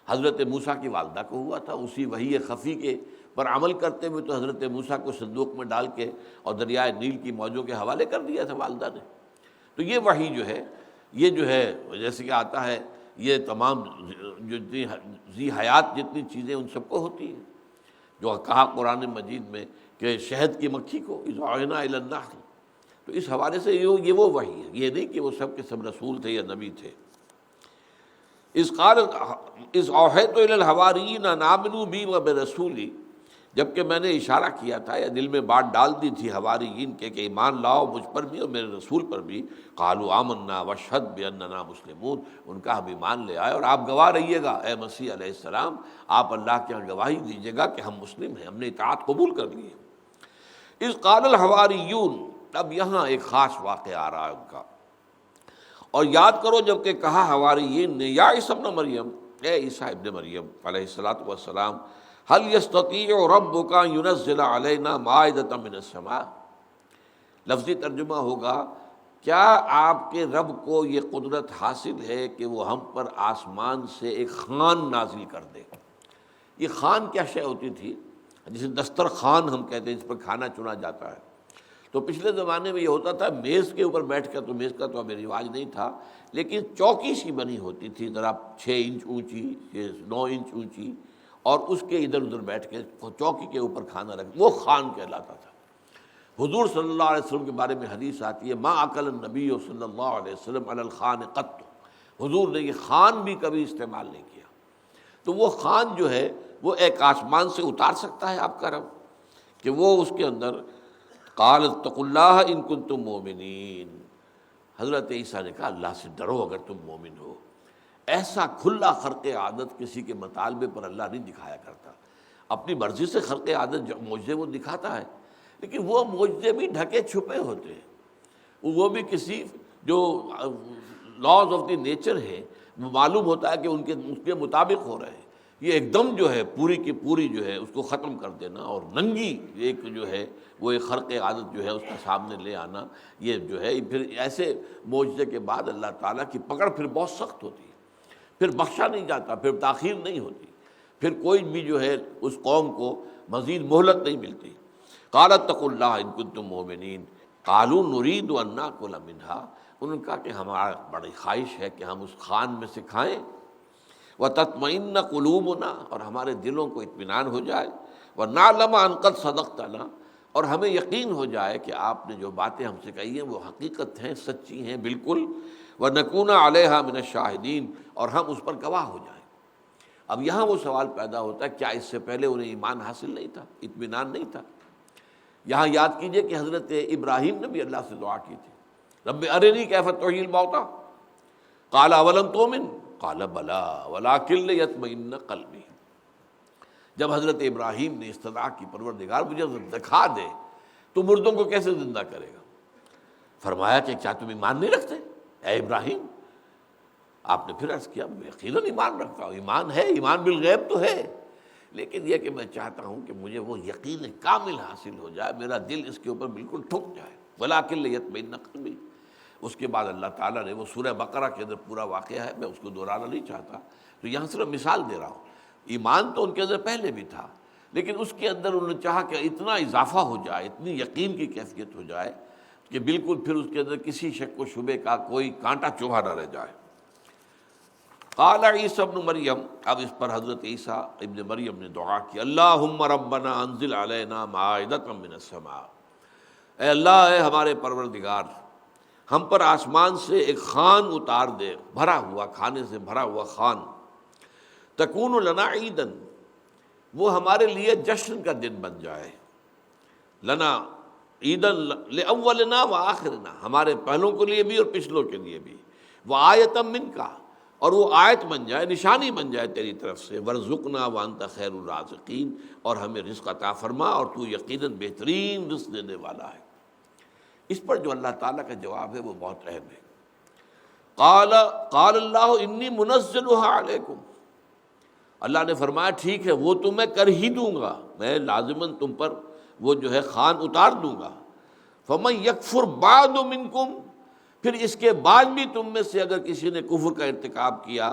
Speaker 2: حضرت موسیٰ کی والدہ کو ہوا تھا، اسی وحی خفی کے پر عمل کرتے ہوئے تو حضرت موسیٰ کو صندوق میں ڈال کے اور دریائے نیل کی موجوں کے حوالے کر دیا تھا والدہ نے۔ تو یہ وحی جو ہے، یہ جو ہے جیسے کہ آتا ہے، یہ تمام جو جتنی ذی حیات جتنی چیزیں ان سب کو ہوتی ہیں، جو کہا قرآن مجید میں کہ شہد کی مکھی کو اذ اوحینا الی النحل، تو اس حوالے سے یہ وہ وحی ہے، یہ نہیں کہ وہ سب کے سب رسول تھے یا نبی تھے۔ اذ اوحیت الی الحواریین ان آمنوا بی وبرسولی، جبکہ میں نے اشارہ کیا تھا یا دل میں بات ڈال دی تھی حواریین کے کہ ایمان لاؤ مجھ پر بھی اور میرے رسول پر بھی. قالوا آمنا واشہد باننا مسلمون، ان کا ہم ایمان لے آئے اور آپ گواہ رہیے گا اے مسیح علیہ السلام، آپ اللہ کے یہاں گواہی دیجیے گا کہ ہم مسلم ہیں، ہم نے اطاعت قبول کر لی ہے. اذ قال الحواریون، اب یہاں ایک خاص واقعہ آ رہا ہے ان کا. اور یاد کرو جب کہ کہا حواریین نے یا عیسی ابن مریم، اے عیسیٰ ابن مریم علیہ الصلوۃ والسلام، هل يستطيع ربك ان ينزل علينا مائدة من السماء. لفظی ترجمہ ہوگا کیا آپ کے رب کو یہ قدرت حاصل ہے کہ وہ ہم پر آسمان سے ایک خوان نازل کر دے. یہ خوان کیا شے ہوتی تھی؟ جسے دسترخوان ہم کہتے ہیں، جس پر کھانا چنا جاتا ہے. تو پچھلے زمانے میں یہ ہوتا تھا میز کے اوپر بیٹھ کر، تو میز کا تو ہمیں رواج نہیں تھا، لیکن چوکی سی بنی ہوتی تھی ذرا 6 انچ اونچی، 9 انچ اونچی، اور اس کے ادھر ادھر بیٹھ کے چوکی کے اوپر کھانا رکھ، وہ خوان کہلاتا تھا. حضور صلی اللہ علیہ وسلم کے بارے میں حدیث آتی ہے ما اکل النبی صلی اللہ علیہ وسلم علی الخوان قط، حضور نے یہ خوان بھی کبھی استعمال نہیں کیا. تو وہ خوان جو ہے وہ ایک آسمان سے اتار سکتا ہے آپ کا رب کہ وہ اس کے اندر قال اتقوا اللہ ان کنتم مؤمنین. حضرت عیسیٰ نے کہا اللہ سے ڈرو اگر تم مومن ہو. ایسا کھلا خرق عادت کسی کے مطالبے پر اللہ نہیں دکھایا کرتا. اپنی مرضی سے خرق عادت معجزے وہ دکھاتا ہے، لیکن وہ معجزے بھی ڈھکے چھپے ہوتے ہیں، وہ بھی کسی جو لاز آف دی نیچر ہے وہ معلوم ہوتا ہے کہ اس کے مطابق ہو رہے ہیں. یہ ایک دم جو ہے پوری کی پوری جو ہے اس کو ختم کر دینا اور ننگی ایک جو ہے وہ ایک خرق عادت جو ہے اس کا سامنے لے آنا، یہ جو ہے پھر ایسے معجزے کے بعد اللہ تعالیٰ کی پکڑ پھر بہت سخت ہوتی ہے، پھر بخشا نہیں جاتا، پھر تاخیر نہیں ہوتی، پھر کوئی بھی جو ہے اس قوم کو مزید مہلت نہیں ملتی. قال اتقوا اللہ ان کنتم مؤمنین قالوا نريد ان ناكل منها. انہوں نے کہا کہ ہمارا بڑی خواہش ہے کہ ہم اس خوان میں سے کھائیں. وتطمئن قلوبنا، اور ہمارے دلوں کو اطمینان ہو جائے. ونعلم ان قد صدقتنا، اور ہمیں یقین ہو جائے کہ آپ نے جو باتیں ہم سے کہی ہیں وہ حقیقت ہیں، سچی ہیں بالکل. وَنَكُونَ عَلَيْهَا مِنَ الشَّاهِدِينَ، اور ہم اس پر گواہ ہو جائیں. اب یہاں وہ سوال پیدا ہوتا ہے کیا اس سے پہلے انہیں ایمان حاصل نہیں تھا، اطمینان نہیں تھا؟ یہاں یاد کیجئے کہ حضرت ابراہیم نے بھی اللہ سے دعا کی تھی رب ارنی کیف تحیی الموتى قال اولم تؤمن قال بلی ولکن لیطمئن قلبی. جب حضرت ابراہیم نے استدعا کی پروردگار مجھے دکھا دے تو مردوں کو کیسے زندہ کرے گا، فرمایا کہ کیا تم ایمان نہیں رکھتے اے ابراہیم؟ آپ نے پھر عرض کیا میں یقیناً ایمان رکھتا ہوں، ایمان ہے، ایمان بالغیب تو ہے، لیکن یہ کہ میں چاہتا ہوں کہ مجھے وہ یقین کامل حاصل ہو جائے، میرا دل اس کے اوپر بالکل ٹھک جائے. وَلَٰكِن لِيَطْمَئِنَّ قَلْبِي. اس کے بعد اللہ تعالیٰ نے وہ سورہ بقرہ کے اندر پورا واقعہ ہے، میں اس کو دہرانا نہیں چاہتا، تو یہاں صرف مثال دے رہا ہوں. ایمان تو ان کے اندر پہلے بھی تھا، لیکن اس کے اندر انہوں نے چاہا کہ اتنا اضافہ ہو جائے، اتنی یقین کی کیفیت ہو جائے کہ بالکل پھر اس کے اندر کسی شک و شبے کا کوئی کانٹا چبھا نہ رہ جائے. قال عیسی ابن مریم، اب اس پر حضرت عیسیٰ ابن مریم نے دعا کی اللہم ربنا انزل علینا مائدۃ من السماء. اے اللہ، اے ہمارے پروردگار، ہم پر آسمان سے ایک خوان اتار دے، بھرا ہوا، کھانے سے بھرا ہوا خوان. تکون لنا عیدن، وہ ہمارے لیے جشن کا دن بن جائے. لنا عیدن لاولنا وآخرنا، ہمارے پہلوں کے لیے بھی اور پچھلوں کے لیے بھی. وآیۃ منک، اور وہ آیت بن جائے، نشانی بن جائے تیری طرف سے. ورزقنا وانت خیر الرازقین، اور ہمیں رزق عطا فرما اور تو یقیناً بہترین رزق دینے والا ہے. اس پر جو اللہ تعالیٰ کا جواب ہے وہ بہت اہم ہے. قال اللہ انی منزلها علیکم، اللہ نے فرمایا ٹھیک ہے وہ تو میں کر ہی دوں گا، میں لازماً تم پر وہ جو ہے خوان اتار دوں گا. فمن یکفر بعد منکم، پھر اس کے بعد بھی تم میں سے اگر کسی نے کفر کا ارتکاب کیا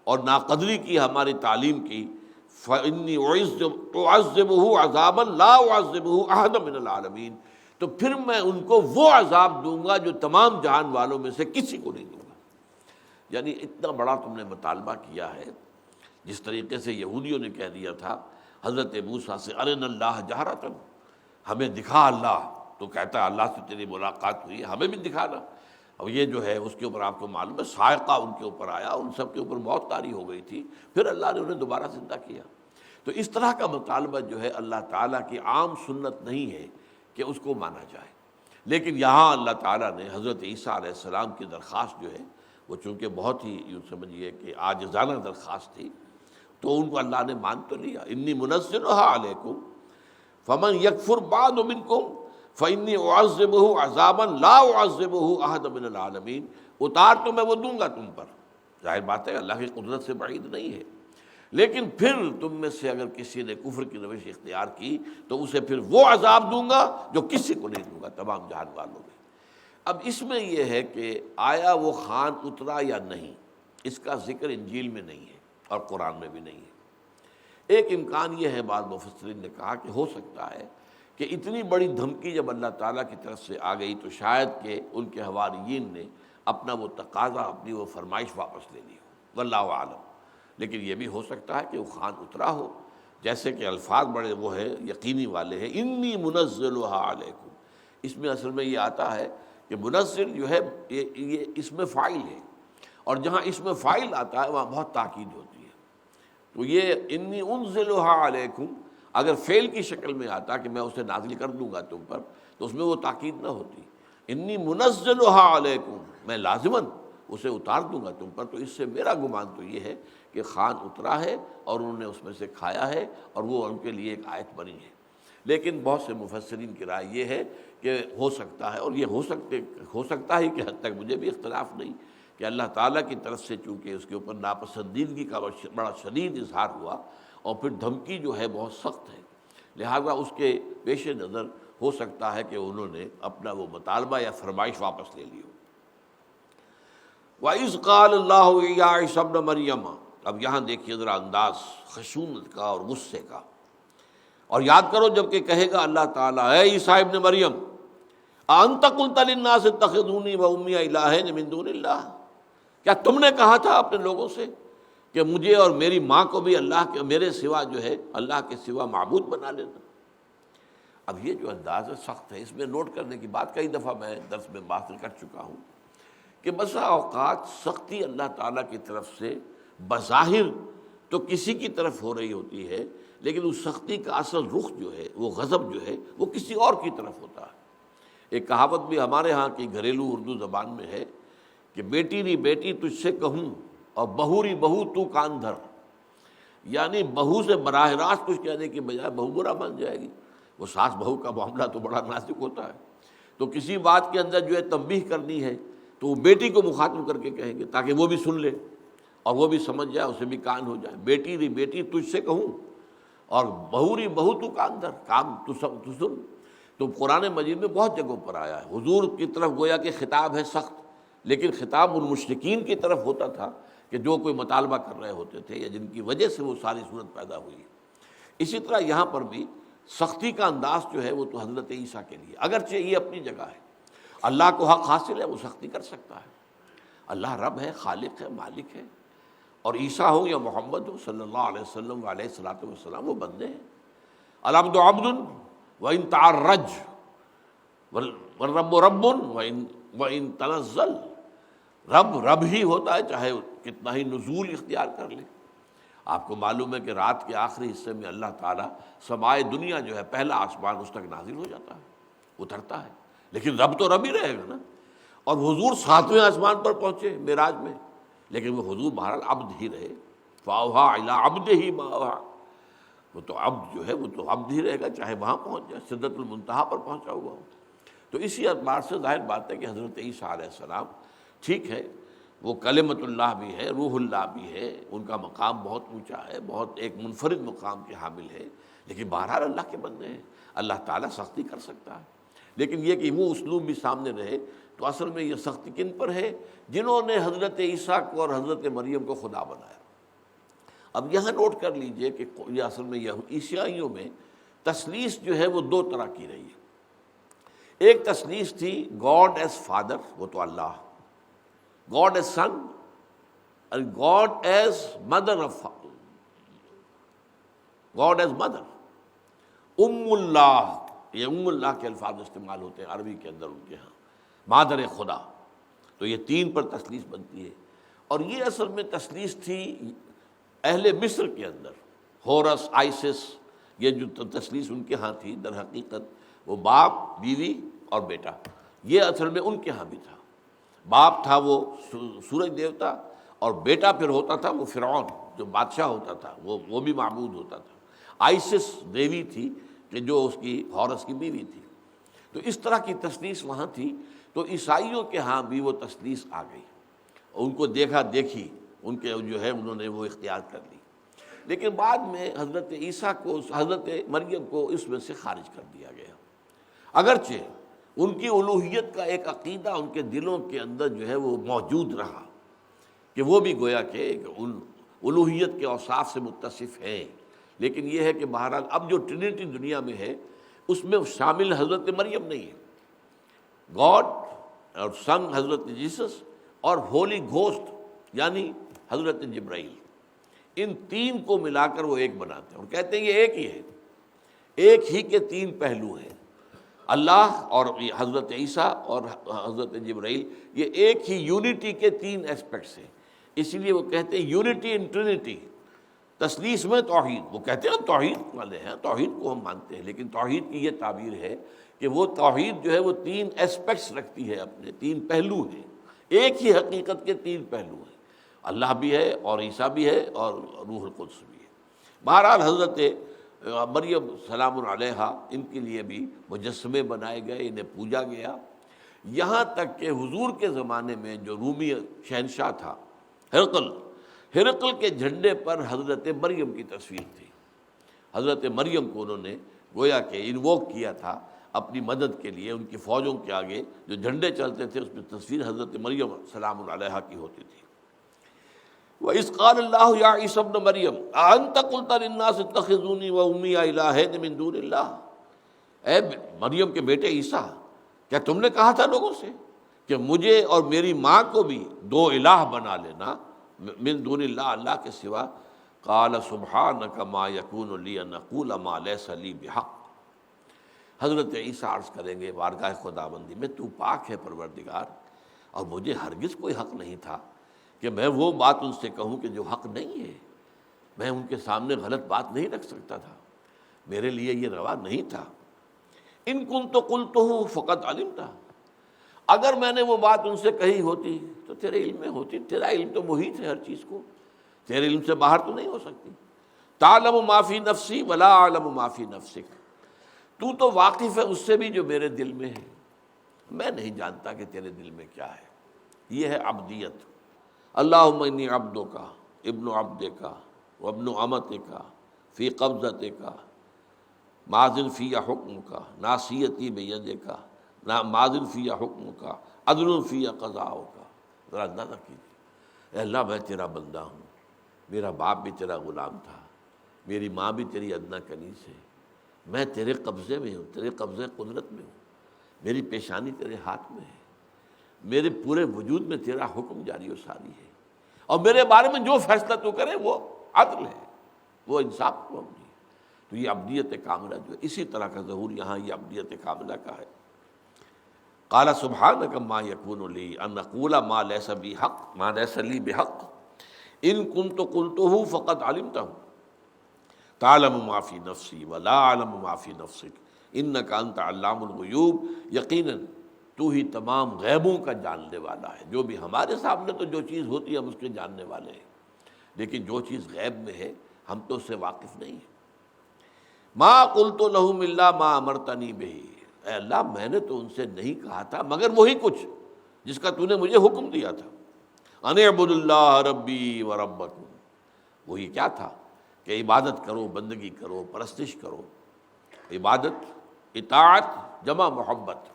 Speaker 2: اور ناقدری کی ہماری تعلیم کی، فإنی أعذبه عذابا لا أعذبه أحدا من العالمین، تو پھر میں ان کو وہ عذاب دوں گا جو تمام جہان والوں میں سے کسی کو نہیں دوں گا. یعنی اتنا بڑا تم نے مطالبہ کیا ہے، جس طریقے سے یہودیوں نے کہہ دیا تھا حضرت موسیٰ سے ارنا اللہ جہرۃ، ہمیں دکھا اللہ. تو کہتا ہے اللہ سے تیری ملاقات ہوئی ہے، ہمیں بھی دکھانا. اب یہ جو ہے اس کے اوپر آپ کو معلوم ہے صاعقہ ان کے اوپر آیا، ان سب کے اوپر موت طاری ہو گئی تھی، پھر اللہ نے انہیں دوبارہ زندہ کیا. تو اس طرح کا مطالبہ جو ہے اللہ تعالیٰ کی عام سنت نہیں ہے کہ اس کو مانا جائے، لیکن یہاں اللہ تعالیٰ نے حضرت عیسیٰ علیہ السلام کی درخواست جو ہے وہ چونکہ بہت ہی یوں سمجھیے کہ عاجزانہ درخواست تھی، تو ان کو اللہ نے مان تو لیا۔ انی منزلھا علیکم فمن یکفر بعد منکم فانی اعذبہ عذابا لا اعذبہ احدا من العالمین، اتار تو میں وہ دوں گا تم پر، ظاہر بات ہے اللہ کی قدرت سے بعید نہیں ہے، لیکن پھر تم میں سے اگر کسی نے کفر کی روش اختیار کی تو اسے پھر وہ عذاب دوں گا جو کسی کو نہیں دوں گا تمام جہان والوں میں۔ اب اس میں یہ ہے کہ آیا وہ خوان اترا یا نہیں، اس کا ذکر انجیل میں نہیں ہے اور قرآن میں بھی نہیں ہے۔ ایک امکان یہ ہے، بعض مفسرین نے کہا کہ ہو سکتا ہے کہ اتنی بڑی دھمکی جب اللہ تعالیٰ کی طرف سے آ گئی تو شاید کہ ان کے حواریین نے اپنا وہ تقاضا، اپنی وہ فرمائش واپس لے لی ہو، واللہ اعلم۔ لیکن یہ بھی ہو سکتا ہے کہ وہ خوان اترا ہو، جیسے کہ الفاظ بڑے وہ ہے یقینی والے ہیں، انی منزلھا علیکم، اس میں اصل میں یہ آتا ہے کہ منزل جو ہے یہ اس میں فاعل ہے، اور جہاں اس میں فاعل آتا ہے وہاں بہت تاکید ہوتی ہے۔ تو یہ انی انزلھا علیکم اگر فعل کی شکل میں آتا کہ میں اسے نازل کر دوں گا تم پر، تو اس میں وہ تاکید نہ ہوتی۔ انی منزلھا علیکم، میں لازماً اسے اتار دوں گا تم پر، تو اس سے میرا گمان تو یہ ہے کہ خوان اترا ہے اور انہوں نے اس میں سے کھایا ہے اور وہ ان کے لیے ایک آیت بنی ہے۔ لیکن بہت سے مفسرین کی رائے یہ ہے کہ ہو سکتا ہے، اور یہ ہو سکتا ہے کہ حد تک مجھے بھی اختلاف نہیں، کہ اللہ تعالیٰ کی طرف سے چونکہ اس کے اوپر ناپسندیدگی کا بڑا شدید اظہار ہوا اور پھر دھمکی جو ہے بہت سخت ہے، لہذا اس کے پیش نظر ہو سکتا ہے کہ انہوں نے اپنا وہ مطالبہ یا فرمائش واپس لے لی ہو۔ وَإِذْ قَالَ اللَّهُ يَا عِيسَى ابْنَ مَرْيَمَ، اب یہاں دیکھیے ذرا انداز خشونت کا اور غصے کا، اور یاد کرو جب کہ کہے گا اللہ تعالیٰ، اے عیسیٰ ابن مریم، أَأَنْتَ قُلْتَ لِلنَّاسِ اتَّخِذُونِي وَأُمِّيَ إِلَٰهَيْنِ مِن دُونِ اللَّهِ، کیا تم نے کہا تھا اپنے لوگوں سے کہ مجھے اور میری ماں کو بھی اللہ کے میرے سوا جو ہے اللہ کے سوا معبود بنا لینا؟ اب یہ جو انداز ہے سخت ہے، اس میں نوٹ کرنے کی بات کئی دفعہ میں درس میں بات کر چکا ہوں کہ بسا اوقات سختی اللہ تعالیٰ کی طرف سے بظاہر تو کسی کی طرف ہو رہی ہوتی ہے، لیکن اس سختی کا اصل رخ جو ہے، وہ غضب جو ہے، وہ کسی اور کی طرف ہوتا ہے۔ ایک کہاوت بھی ہمارے ہاں کی گھریلو اردو زبان میں ہے کہ بیٹی نی بیٹی تجھ سے کہوں اور بہو ری بہو تو کان دھر، یعنی بہو سے براہ راست کچھ کہنے کی بجائے بہو برا مان جائے گی۔ وہ ساس بہو کا معاملہ تو بڑا نازک ہوتا ہے، تو کسی بات کے اندر جو ہے تنبیہ کرنی ہے تو وہ بیٹی کو مخاطب کر کے کہیں گے تاکہ وہ بھی سن لے اور وہ بھی سمجھ جائے، اسے بھی کان ہو جائے۔ بیٹی ری بیٹی تجھ سے کہوں اور بہو ری بہو تو کان دھر، کام تو سن۔ تو قرآن مجید میں بہت جگہوں پر آیا ہے، حضور کی طرف گویا کہ خطاب ہے سخت، لیکن خطاب ان مشرکین کی طرف ہوتا تھا کہ جو کوئی مطالبہ کر رہے ہوتے تھے یا جن کی وجہ سے وہ ساری صورت پیدا ہوئی۔ اسی طرح یہاں پر بھی سختی کا انداز جو ہے وہ تو حضرت عیسیٰ کے لیے، اگرچہ یہ اپنی جگہ ہے، اللہ کو حق حاصل ہے، وہ سختی کر سکتا ہے، اللہ رب ہے، خالق ہے، مالک ہے، اور عیسیٰ ہو یا محمد ہو صلی اللہ علیہ وسلم علیہ الصلوۃ والسلام، وہ بندے ہیں۔ العبد عبد وإن تعرج والرب رب وإن تنزل، رب ہی ہوتا ہے چاہے کتنا ہی نزول اختیار کر لے۔ آپ کو معلوم ہے کہ رات کے آخری حصے میں اللہ تعالیٰ سمائے دنیا جو ہے پہلا آسمان اس تک نازل ہو جاتا ہے، اترتا ہے، لیکن رب تو رب ہی رہے گا نا۔ اور حضور 7ویں آسمان پر پہنچے معراج میں، لیکن وہ حضور بہرحال عبد ہی رہے، فَأَوْحَىٰ إِلَىٰ عَبْدِهِ مَا أَوْحَىٰ، وہ تو عبد جو ہے وہ تو عبد ہی رہے گا چاہے وہاں پہنچ جائے، سدرۃ المنتہا پر پہنچا ہوا ہو۔ تو اسی اعتبار سے ظاہر بات ہے کہ حضرت عیسیٰ علیہ السلام ٹھیک ہے، وہ کلمۃ اللہ بھی ہے، روح اللہ بھی ہے، ان کا مقام بہت اونچا ہے، بہت ایک منفرد مقام کے حامل ہے، لیکن بہرحال اللہ کے بندے ہیں، اللہ تعالیٰ سختی کر سکتا ہے۔ لیکن یہ کہ وہ اسلوب بھی سامنے رہے تو اصل میں یہ سختی کن پر ہے؟ جنہوں نے حضرت عیسیٰ کو اور حضرت مریم کو خدا بنایا۔ اب یہاں نوٹ کر لیجئے کہ یہ اصل میں عیسائیوں میں تثلیث جو ہے وہ دو طرح کی رہی ہے۔ ایک تثلیث تھی گاڈ ایز فادر، وہ تو اللہ، گاڈ ایز سن اور God as mother of God as mother, ام اللہ، یہ ام اللہ کے الفاظ استعمال ہوتے ہیں عربی کے اندر ان کے ہاں، مادر خدا۔ تو یہ تین پر تثلیث بنتی ہے، اور یہ اصل میں تثلیث تھی اہل مصر کے اندر، ہورس، آئسس، یہ جو تثلیث ان کے ہاں تھی، در حقیقت وہ باپ، بیوی اور بیٹا، یہ اصل میں ان کے ہاں بھی تھا۔ باپ تھا وہ سورج دیوتا، اور بیٹا پھر ہوتا تھا وہ فرعون جو بادشاہ ہوتا تھا، وہ بھی معبود ہوتا تھا۔ آئسس دیوی تھی کہ جو اس کی ہورس کی بیوی تھی۔ تو اس طرح کی تثلیث وہاں تھی، تو عیسائیوں کے ہاں بھی وہ تثلیث آ گئی، ان کو دیکھا دیکھی ان کے جو ہے انہوں نے وہ اختیار کر لی۔ لیکن بعد میں حضرت عیسیٰ کو، حضرت مریم کو اس میں سے خارج کر دیا گیا، اگرچہ ان کی الوہیت کا ایک عقیدہ ان کے دلوں کے اندر جو ہے وہ موجود رہا، کہ وہ بھی گویا کہ ان الوہیت کے اوصاف سے متصف ہیں، لیکن یہ ہے کہ بہرحال اب جو ٹرینٹی دنیا میں ہے اس میں شامل حضرت مریم نہیں ہے۔ گاڈ اور سن حضرت جیسس اور ہولی گھوسٹ یعنی حضرت جبرائیل، ان تین کو ملا کر وہ ایک بناتے ہیں اور کہتے ہیں یہ ایک ہی ہے، ایک ہی کے تین پہلو ہیں، اللہ اور حضرت عیسیٰ اور حضرت جبرائیل، یہ ایک ہی یونٹی کے تین اسپیکٹس ہیں، اسی لیے وہ کہتے ہیں یونٹی ان ٹرینٹی، تثلیث میں توحید۔ وہ کہتے ہیں ہم توحید والے ہیں، توحید کو ہم مانتے ہیں، لیکن توحید کی یہ تعبیر ہے کہ وہ توحید جو ہے وہ تین اسپیکٹس رکھتی ہے، اپنے تین پہلو ہیں، ایک ہی حقیقت کے تین پہلو ہیں، اللہ بھی ہے اور عیسیٰ بھی ہے اور روح القدس بھی ہے۔ بہرحال حضرت مریم سلام علیہا، ان کے لیے بھی مجسمے بنائے گئے، انہیں پوجا گیا، یہاں تک کہ حضور کے زمانے میں جو رومی شہنشاہ تھا ہرقل کے جھنڈے پر حضرت مریم کی تصویر تھی۔ حضرت مریم کو انہوں نے گویا کہ انووک کیا تھا اپنی مدد کے لیے، ان کی فوجوں کے آگے جو جھنڈے چلتے تھے اس میں تصویر حضرت مریم سلام علیہا کی ہوتی تھی۔ وَإِذْ قَالَ اللَّهُ يَا عِيسَى ابْنَ مَرْيَمَ أَأَنْتَ قُلْتَ لِلنَّاسِ اتَّخِذُونِي وَأُمِّيَ إِلَٰهَيْنِ مِن دُونِ اللَّهِ، اے مریم کے بیٹے عیسیٰ، کیا تم نے کہا تھا لوگوں سے کہ مجھے اور میری ماں کو بھی دو الہ بنا لینا من دون اللہ، اللہ کے سوا؟ قال سبحانک ما یکون لی ان اقول ما لیس لی بحق، حضرت عیسیٰ عرض کریں گے بارگاہ خداوندی میں، تو پاک ہے پروردگار، اور مجھے ہرگز کوئی حق نہیں تھا کہ میں وہ بات ان سے کہوں کہ جو حق نہیں ہے، میں ان کے سامنے غلط بات نہیں رکھ سکتا تھا، میرے لیے یہ روا نہیں تھا۔ ان کنت قلتہ فقد علمتہ، اگر میں نے وہ بات ان سے کہی ہوتی تو تیرے علم میں ہوتی، تیرا علم تو محیط ہے ہر چیز کو، تیرے علم سے باہر تو نہیں ہو سکتی۔ تعلم ما فی نفسی ولا اعلم ما فی نفسک، تو تو واقف ہے اس سے بھی جو میرے دل میں ہے، میں نہیں جانتا کہ تیرے دل میں کیا ہے۔ یہ ہے عبدیت۔ اللہم انی عبدک ابن عبدک وابن امتک فی قبضتک ماضٍ فی حکمک ناصیتی بیدک ماضٍ فی حکمک عدل فی قضاؤک۔ ذرا اندازہ کیجیے، اے اللہ میں تیرا بندہ ہوں، میرا باپ بھی تیرا غلام تھا، میری ماں بھی تیری ادنیٰ کنیز ہے، میں تیرے قبضے میں ہوں، تیرے قبضے قدرت میں ہوں، میری پیشانی تیرے ہاتھ میں ہے، میرے پورے وجود میں تیرا حکم جاری و ساری ہے، اور میرے بارے میں جو فیصلہ تو کرے وہ عدل ہے، وہ انصاف کو ہے۔ تو یہ عبدیت کاملہ جو ہے، اسی طرح کا ظہور یہاں یہ عبدیت کاملہ کا ہے۔ قال سبحانک ما یکون لی ان اقول ما لیس بی حق ما لیس لی بحق ان کنت قلتہ فقد علمتہ تعلم ما فی نفسی ولا اعلم ما فی نفسک انک انت علام الغیوب، یقیناً تو ہی تمام غیبوں کا جاننے والا ہے۔ جو بھی ہمارے سامنے تو جو چیز ہوتی ہے ہم اس کے جاننے والے ہیں، لیکن جو چیز غیب میں ہے ہم تو اس سے واقف نہیں ہیں۔ ما قلت لہم الا ما امرتنی بہ، اے اللہ میں نے تو ان سے نہیں کہا تھا مگر وہی کچھ جس کا تو نے مجھے حکم دیا تھا، ان اعبدوا اللہ ربی و ربکم، وہی کیا تھا کہ عبادت کرو، بندگی کرو، پرستش کرو۔ عبادت، اطاعت جمع محبت،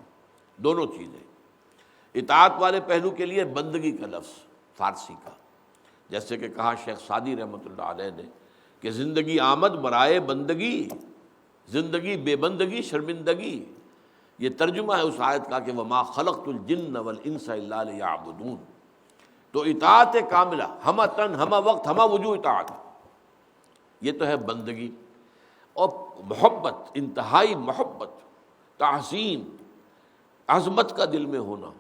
Speaker 2: دونوں چیزیں۔ اطاعت والے پہلو کے لیے بندگی کا لفظ فارسی کا، جیسے کہ کہا شیخ سعدی رحمۃ اللہ علیہ نے کہ زندگی آمد برائے بندگی، زندگی بے بندگی شرمندگی۔ یہ ترجمہ ہے اس آیت کا کہ وما خلقت الجن والانس الا لیعبدون۔ تو اطاعت کاملہ، ہمہ تن ہمہ وقت ہمہ وجوہ اطاعت، یہ تو ہے بندگی۔ اور محبت، انتہائی محبت، تعظیم، عظمت کا دل میں ہونا،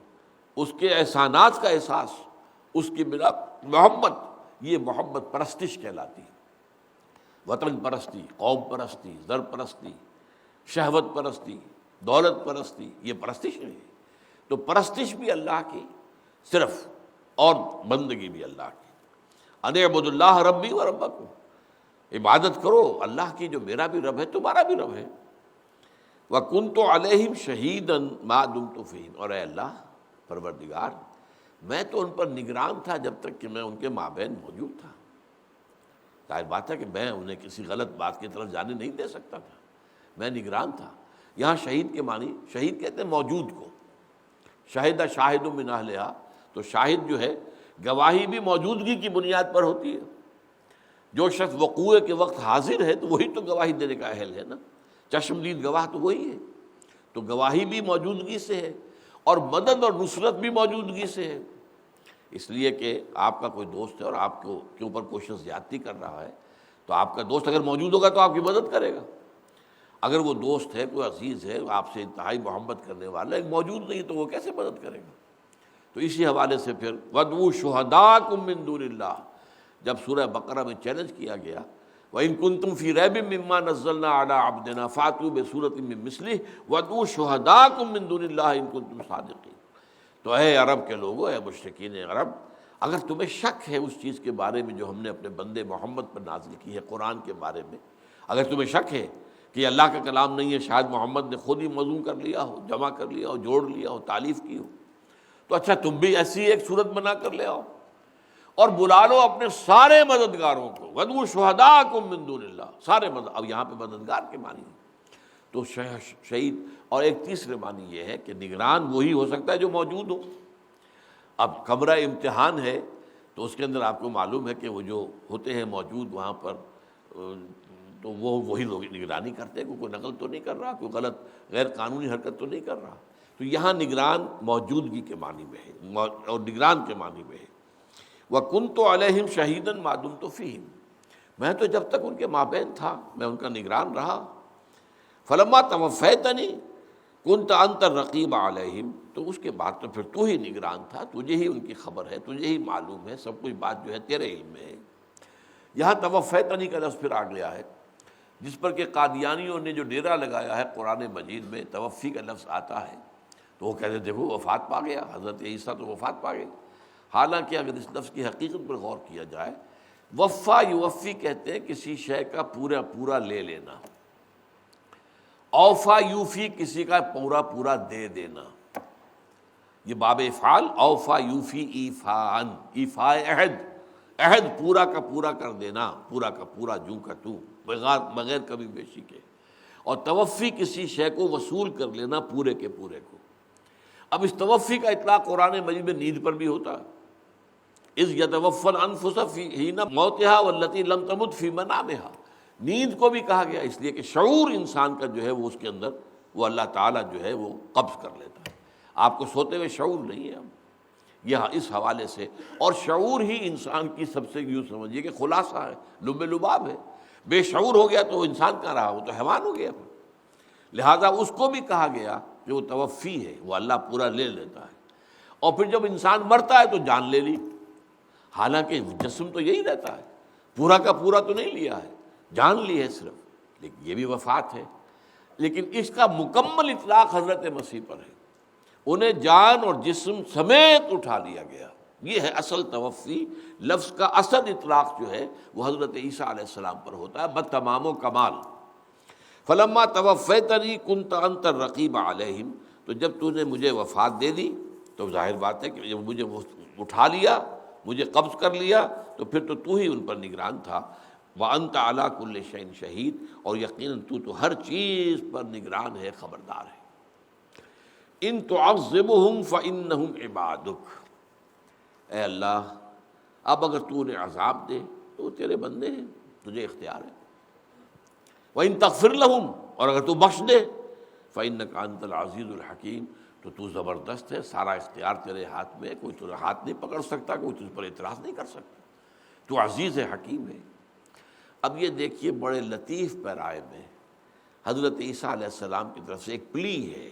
Speaker 2: اس کے احسانات کا احساس، اس کی بنا محبت، یہ محبت پرستش کہلاتی ہے۔ وطن پرستی، قوم پرستی، زر پرستی، شہوت پرستی، دولت پرستی، یہ پرستش نہیں ہے۔ تو پرستش بھی اللہ کی صرف، اور بندگی بھی اللہ کی۔ ان اعبدوا اللہ ربی و ربکم، عبادت کرو اللہ کی جو میرا بھی رب ہے تمہارا بھی رب ہے۔ وَكُنْتُ عَلَيْهِمْ شَهِيدًا مَا دُمْتُ فِيهِمْ، اور اے اللہ پروردگار میں تو ان پر نگران تھا جب تک کہ میں ان کے مابین موجود تھا۔ ظاہر بات ہے کہ میں انہیں کسی غلط بات کی طرف جانے نہیں دے سکتا تھا، میں نگران تھا۔ یہاں شہید کے معنی، شہید کہتے ہیں موجود کو، شاہدہ شاہد من اہلہا، تو شاہد جو ہے گواہی بھی موجودگی کی بنیاد پر ہوتی ہے۔ جو شخص وقوع کے وقت حاضر ہے تو وہی تو گواہی دینے کا اہل ہے نا، چشمدید گواہ تو وہی ہے۔ تو گواہی بھی موجودگی سے ہے، اور مدد اور نصرت بھی موجودگی سے ہے۔ اس لیے کہ آپ کا کوئی دوست ہے اور آپ کے اوپر کوئی شخص زیادتی کر رہا ہے، تو آپ کا دوست اگر موجود ہوگا تو آپ کی مدد کرے گا۔ اگر وہ دوست ہے، کوئی عزیز ہے، آپ سے انتہائی محبت کرنے والا ہے، موجود نہیں تو وہ کیسے مدد کرے گا؟ تو اسی حوالے سے پھر وَادْعُوا شُهَدَاءَكُم مِّن دُونِ اللَّهِ، جب سورہ بقرہ میں چیلنج کیا گیا وَإِن كُنتُمْ فِي رَيْبٍ مِّمَّا نَزَّلْنَا عَلَىٰ عَبْدِنَا فَأْتُوا بِسُورَةٍ مِّن مِّثْلِهِ وَادْعُوا شُهَدَاءَكُم مِّن دُونِ اللَّهِ إِن كُنتُمْ صَادِقِينَ۔ تو اے عرب کے لوگو، اے مشرکین عرب، اگر تمہیں شک ہے اس چیز کے بارے میں جو ہم نے اپنے بندے محمد پر نازل کی ہے، قرآن کے بارے میں، اگر تمہیں شک ہے کہ یہ اللہ کا کلام نہیں ہے، شاید محمد نے خود ہی موزوں کر لیا ہو، جمع کر لیا ہو، جوڑ لیا ہو، تالیف کی ہو، تو اچھا تم بھی ایسی ایک صورت بنا کر لے آؤ اور بلا لو اپنے سارے مددگاروں کو۔ وَادْعُوا شُهَدَاءَكُم مِّن دُونِ اللَّهِ، سارے اب یہاں پہ مددگار کے معنی ہے۔ تو شہید، اور ایک تیسرے معنی یہ ہے کہ نگران وہی ہو سکتا ہے جو موجود ہو۔ اب کمرہ امتحان ہے تو اس کے اندر آپ کو معلوم ہے کہ وہ جو ہوتے ہیں موجود وہاں پر، تو وہ وہی لوگ نگرانی کرتے ہیں، کوئی نقل تو نہیں کر رہا، کوئی غلط غیر قانونی حرکت تو نہیں کر رہا۔ تو یہاں نگران موجودگی کے معنی میں ہے اور نگران کے معنی میں ہے۔ وَكُنْتُ عَلَيْهِمْ شَهِيدًا مَا دُمْتُ فِيهِمْ، میں تو جب تک ان کے مابین تھا میں ان کا نگران رہا۔ فَلَمَّا تَوَفَّيْتَنِي كُنْتَ أَنْتَ الرَّقِيبَ عَلَيْهِمْ، تو اس کے بعد تو پھر تو ہی نگران تھا، تجھے ہی ان کی خبر ہے، تجھے ہی معلوم ہے، سب کچھ بات جو ہے تیرے علم میں ہے۔ یہاں توفیتنی کا لفظ پھر آ گیا ہے، جس پر کہ قادیانیوں نے جو ڈیرا لگایا ہے قرآن مجید میں توفی کا لفظ آتا ہے، تو وہ کہتے ہیں دیکھو وفات پا گیا، حضرت عیسیٰ تو وفات پا گئے۔ حالانکہ اگر اس لفظ کی حقیقت پر غور کیا جائے، وفا یوفی کہتے ہیں کسی شے کا پورا پورا لے لینا، اوفا یوفی کسی کا پورا پورا دے دینا، یہ باب افعال، اوفا یوفی ایفان، ایفا عہد، عہد پورا کا پورا کر دینا، پورا کا پورا جو کا تو، بغیر کبھی بیشی کے۔ اور توفی کسی شے کو وصول کر لینا پورے کے پورے کو۔ اب اس توفی کا اطلاق قرآن مجید میں نیند پر بھی ہوتا ہے، اذ یتوفی الانفس حین موتہا واللتی لم تمت فی منامہا، نیند کو بھی کہا گیا اس لیے کہ شعور انسان کا جو ہے وہ اس کے اندر وہ اللہ تعالیٰ جو ہے وہ قبض کر لیتا ہے۔ آپ کو سوتے ہوئے شعور نہیں ہے اب، یہ اس حوالے سے، اور شعور ہی انسان کی سب سے یوں سمجھیے کہ خلاصہ ہے، لب لباب ہے۔ بے شعور ہو گیا تو وہ انسان کہاں رہا، وہ تو حیوان ہو گیا پھر۔ لہٰذا اس کو بھی کہا گیا کہ وہ توفی ہے، وہ اللہ پورا لے لیتا ہے۔ اور پھر جب انسان مرتا ہے تو جان لے لی، حالانکہ جسم تو یہی رہتا ہے، پورا کا پورا تو نہیں لیا ہے، جان لی ہے صرف، لیکن یہ بھی وفات ہے۔ لیکن اس کا مکمل اطلاق حضرت مسیح پر ہے، انہیں جان اور جسم سمیت اٹھا لیا گیا، یہ ہے اصل توفی۔ لفظ کا اصل اطلاق جو ہے وہ حضرت عیسیٰ علیہ السلام پر ہوتا ہے بتمام و کمال۔ فلما توفیتنی کنت انت الرقیب علیہم، تو جب تو نے مجھے وفات دے دی تو ظاہر بات ہے کہ جب مجھے اٹھا لیا، مجھے قبض کر لیا، تو پھر تو ہی ان پر نگران تھا۔ وانت علی کل شیء شہید، اور یقیناً تو ہر چیز پر نگران ہے، خبردار ہے۔ ان تعذبهم فانہم عبادک، اے اللہ اب اگر تو انہیں عذاب دے تو وہ تیرے بندے ہیں، تجھے اختیار ہے۔ وَإِن تغفر لَهُمْ، اور اگر تو بخش دے، فَإِنَّكَ أَنْتَ الْعَزِيزُ الْحَكِيمُ، تو زبردست ہے، سارا اختیار تیرے ہاتھ میں ہے، کوئی تجھے ہاتھ نہیں پکڑ سکتا، کوئی تجھ پر اعتراض نہیں کر سکتا، تو عزیز ہے، حکیم ہے۔ اب یہ دیکھیے بڑے لطیف پیرائے میں حضرت عیسیٰ علیہ السلام کی طرف سے ایک پلی ہے،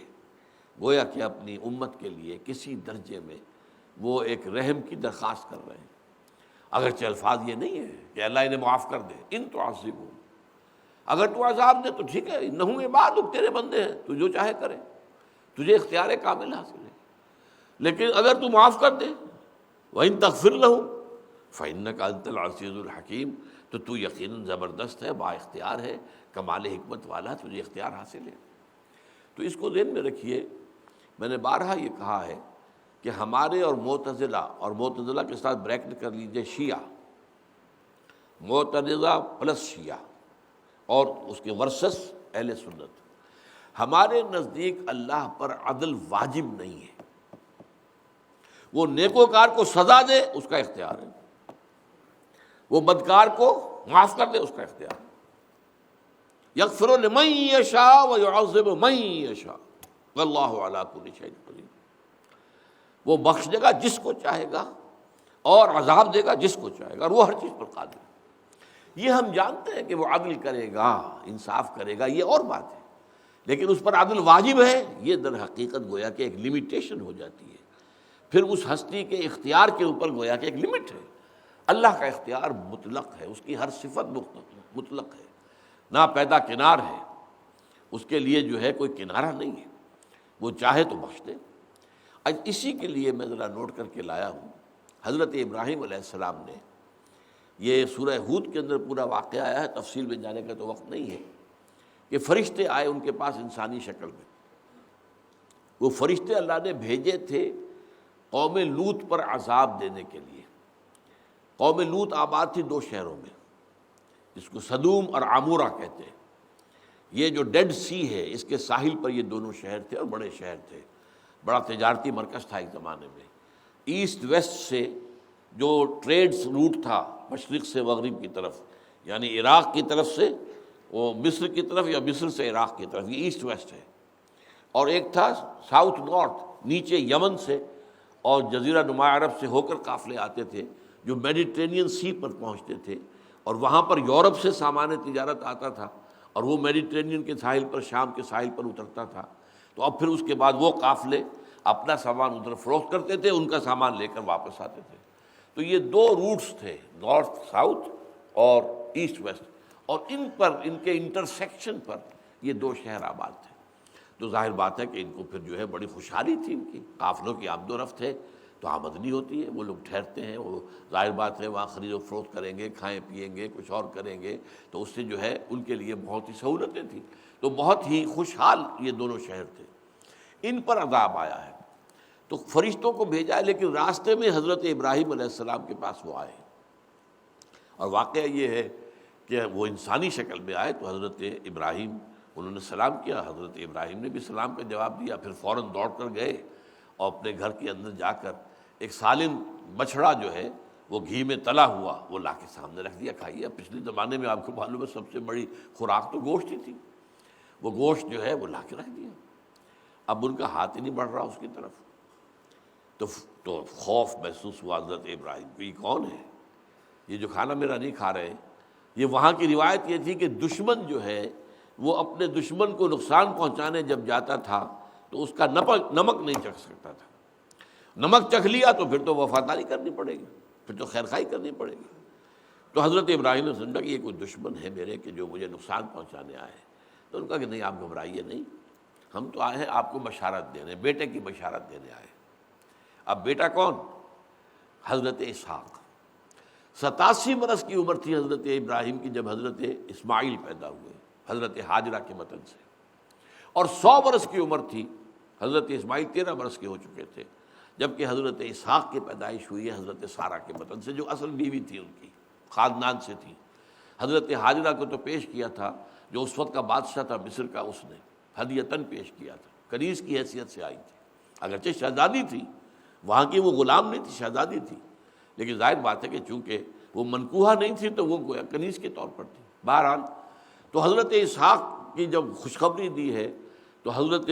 Speaker 2: گویا کہ اپنی امت کے لیے کسی درجے میں وہ ایک رحم کی درخواست کر رہے ہیں، اگرچہ الفاظ یہ نہیں ہے کہ اللہ انہیں معاف کر دے، ان تعذبہم، اگر تو عذاب دے تو ٹھیک ہے، انہم عبادک، تیرے بندے ہیں، تو جو چاہے کرے، تجھے اختیار کامل حاصل ہے۔ لیکن اگر تو معاف کر دے، وَإِن تغفر لَهُمْ فَإِنَّكَ أَنْتَ الْعَزِيزُ الْحَكِيمُ، تو یقیناً زبردست ہے، با اختیار ہے، کمال حکمت والا، تجھے اختیار حاصل ہے۔ تو اس کو ذہن میں رکھیے، میں نے بارہا یہ کہا ہے کہ ہمارے اور معتزلہ کے ساتھ بریکٹ کر لیجئے شیعہ، معتزلہ پلس شیعہ اور اس کے ورسس اہل سنت۔ ہمارے نزدیک اللہ پر عدل واجب نہیں ہے، وہ نیکوکار کو سزا دے اس کا اختیار ہے، وہ بدکار کو معاف کر دے اس کا اختیار ہے۔ یغفر لمن یشاء ویعذب من یشاء واللہ علی کل شیء قدیر، وہ بخش دے گا جس کو چاہے گا اور عذاب دے گا جس کو چاہے گا، اور وہ ہر چیز پر قادر ہے۔ یہ ہم جانتے ہیں کہ وہ عدل کرے گا، انصاف کرے گا، یہ اور بات ہے، لیکن اس پر عدل واجب ہے، یہ در حقیقت گویا کہ ایک لمیٹیشن ہو جاتی ہے۔ پھر اس ہستی کے اختیار کے اوپر گویا کہ ایک لمٹ ہے۔ اللہ کا اختیار مطلق ہے، اس کی ہر صفت مطلق ہے، نہ پیدا کنار ہے، اس کے لیے جو ہے کوئی کنارہ نہیں ہے، وہ چاہے تو بخش دے۔ آج اسی کے لیے میں ذرا نوٹ کر کے لایا ہوں، حضرت ابراہیم علیہ السلام نے، یہ سورہ ہود کے اندر پورا واقعہ آیا ہے، تفصیل میں جانے کا تو وقت نہیں ہے، کہ فرشتے آئے ان کے پاس انسانی شکل میں۔ وہ فرشتے اللہ نے بھیجے تھے قوم لوط پر عذاب دینے کے لیے۔ قوم لوط آباد تھی دو شہروں میں، جس کو صدوم اور عمورہ کہتے ہیں۔ یہ جو ڈیڈ سی ہے اس کے ساحل پر یہ دونوں شہر تھے، اور بڑے شہر تھے، بڑا تجارتی مرکز تھا ایک زمانے میں۔ ایسٹ ویسٹ سے جو ٹریڈز روٹ تھا، مشرق سے مغرب کی طرف، یعنی عراق کی طرف سے وہ مصر کی طرف، یا مصر سے عراق کی طرف، یہ ایسٹ ویسٹ ہے۔ اور ایک تھا ساؤتھ نارتھ، نیچے یمن سے اور جزیرہ نما عرب سے ہو کر قافلے آتے تھے جو میڈیٹرینین سی پر پہنچتے تھے، اور وہاں پر یورپ سے سامان تجارت آتا تھا، اور وہ میڈیٹرینین کے ساحل پر، شام کے ساحل پر اترتا تھا۔ تو اب پھر اس کے بعد وہ قافلے اپنا سامان ادھر فروخت کرتے تھے، ان کا سامان لے کر واپس آتے تھے۔ تو یہ دو روٹس تھے، نارتھ ساؤتھ اور ایسٹ ویسٹ، اور ان پر، ان کے انٹرسیکشن پر یہ دو شہر آباد تھے۔ تو ظاہر بات ہے کہ ان کو پھر جو ہے بڑی خوشحالی تھی، ان کی قافلوں کی آمد و رفت ہے تو آمدنی ہوتی ہے، وہ لوگ ٹھہرتے ہیں، وہ ظاہر بات ہے وہاں خرید و فروخت کریں گے، کھائیں پیئیں گے، کچھ اور کریں گے، تو اس سے جو ہے ان کے لیے بہت ہی سہولتیں تھیں۔ تو بہت ہی خوشحال یہ دونوں شہر تھے۔ ان پر عذاب آیا ہے تو فرشتوں کو بھیجا ہے، لیکن راستے میں حضرت ابراہیم علیہ السلام کے پاس وہ آئے، اور واقعہ یہ ہے کہ وہ انسانی شکل میں آئے تو حضرت ابراہیم، انہوں نے سلام کیا، حضرت ابراہیم نے بھی سلام کا جواب دیا، پھر فوراً دوڑ کر گئے اور اپنے گھر کے اندر جا کر ایک سالم بچھڑا جو ہے وہ گھی میں تلا ہوا وہ لا کے سامنے رکھ دیا، کھائیے۔ اب پچھلے زمانے میں آپ کو معلوم ہے سب سے بڑی خوراک تو گوشت ہی تھی، وہ گوشت جو ہے وہ لا کے رکھ دیا۔ اب ان کا ہاتھ ہی نہیں بڑھ رہا اس کی طرف، تو خوف محسوس ہوا حضرت ابراہیم کو، یہ کون ہے، یہ جو کھانا میرا نہیں کھا رہے۔ یہ وہاں کی روایت یہ تھی کہ دشمن جو ہے وہ اپنے دشمن کو نقصان پہنچانے جب جاتا تھا تو اس کا نمک نہیں چکھ سکتا تھا، نمک چکھ لیا تو پھر تو وفاداری کرنی پڑے گی، پھر تو خیر خواہی کرنی پڑے گی۔ تو حضرت ابراہیم نے سمجھا کہ یہ کوئی دشمن ہے میرے کہ جو مجھے نقصان پہنچانے آئے ہیں۔ تو ان کا کہ نہیں، آپ گھبرائیے نہیں، ہم تو آئے ہیں آپ کو بشارت دینے، بیٹے کی بشارت دینے آئے۔ اب بیٹا کون؟ حضرت اسحاق۔ 87 برس کی عمر تھی حضرت ابراہیم کی جب حضرت اسماعیل پیدا ہوئے حضرت حاجرہ کے متن سے، اور 100 برس کی عمر تھی حضرت اسماعیل 13 برس کے ہو چکے تھے جبکہ حضرت اسحاق کی پیدائش ہوئی ہے حضرت سارہ کے متن سے، جو اصل بیوی تھی ان کی، خاندان سے تھی۔ حضرت حاجرہ کو تو پیش کیا تھا جو اس وقت کا بادشاہ تھا مصر کا، اس نے ہدیتاً پیش کیا تھا، کنیز کی حیثیت سے آئی تھی، اگرچہ شہزادی تھی، وہاں کی وہ غلام نہیں تھی، شہزادی تھی، لیکن ظاہر بات ہے کہ چونکہ وہ منکوحہ نہیں تھی تو وہ گویا کنیز کے طور پر تھی۔ بہرحال تو حضرت اسحاق کی جب خوشخبری دی ہے تو حضرت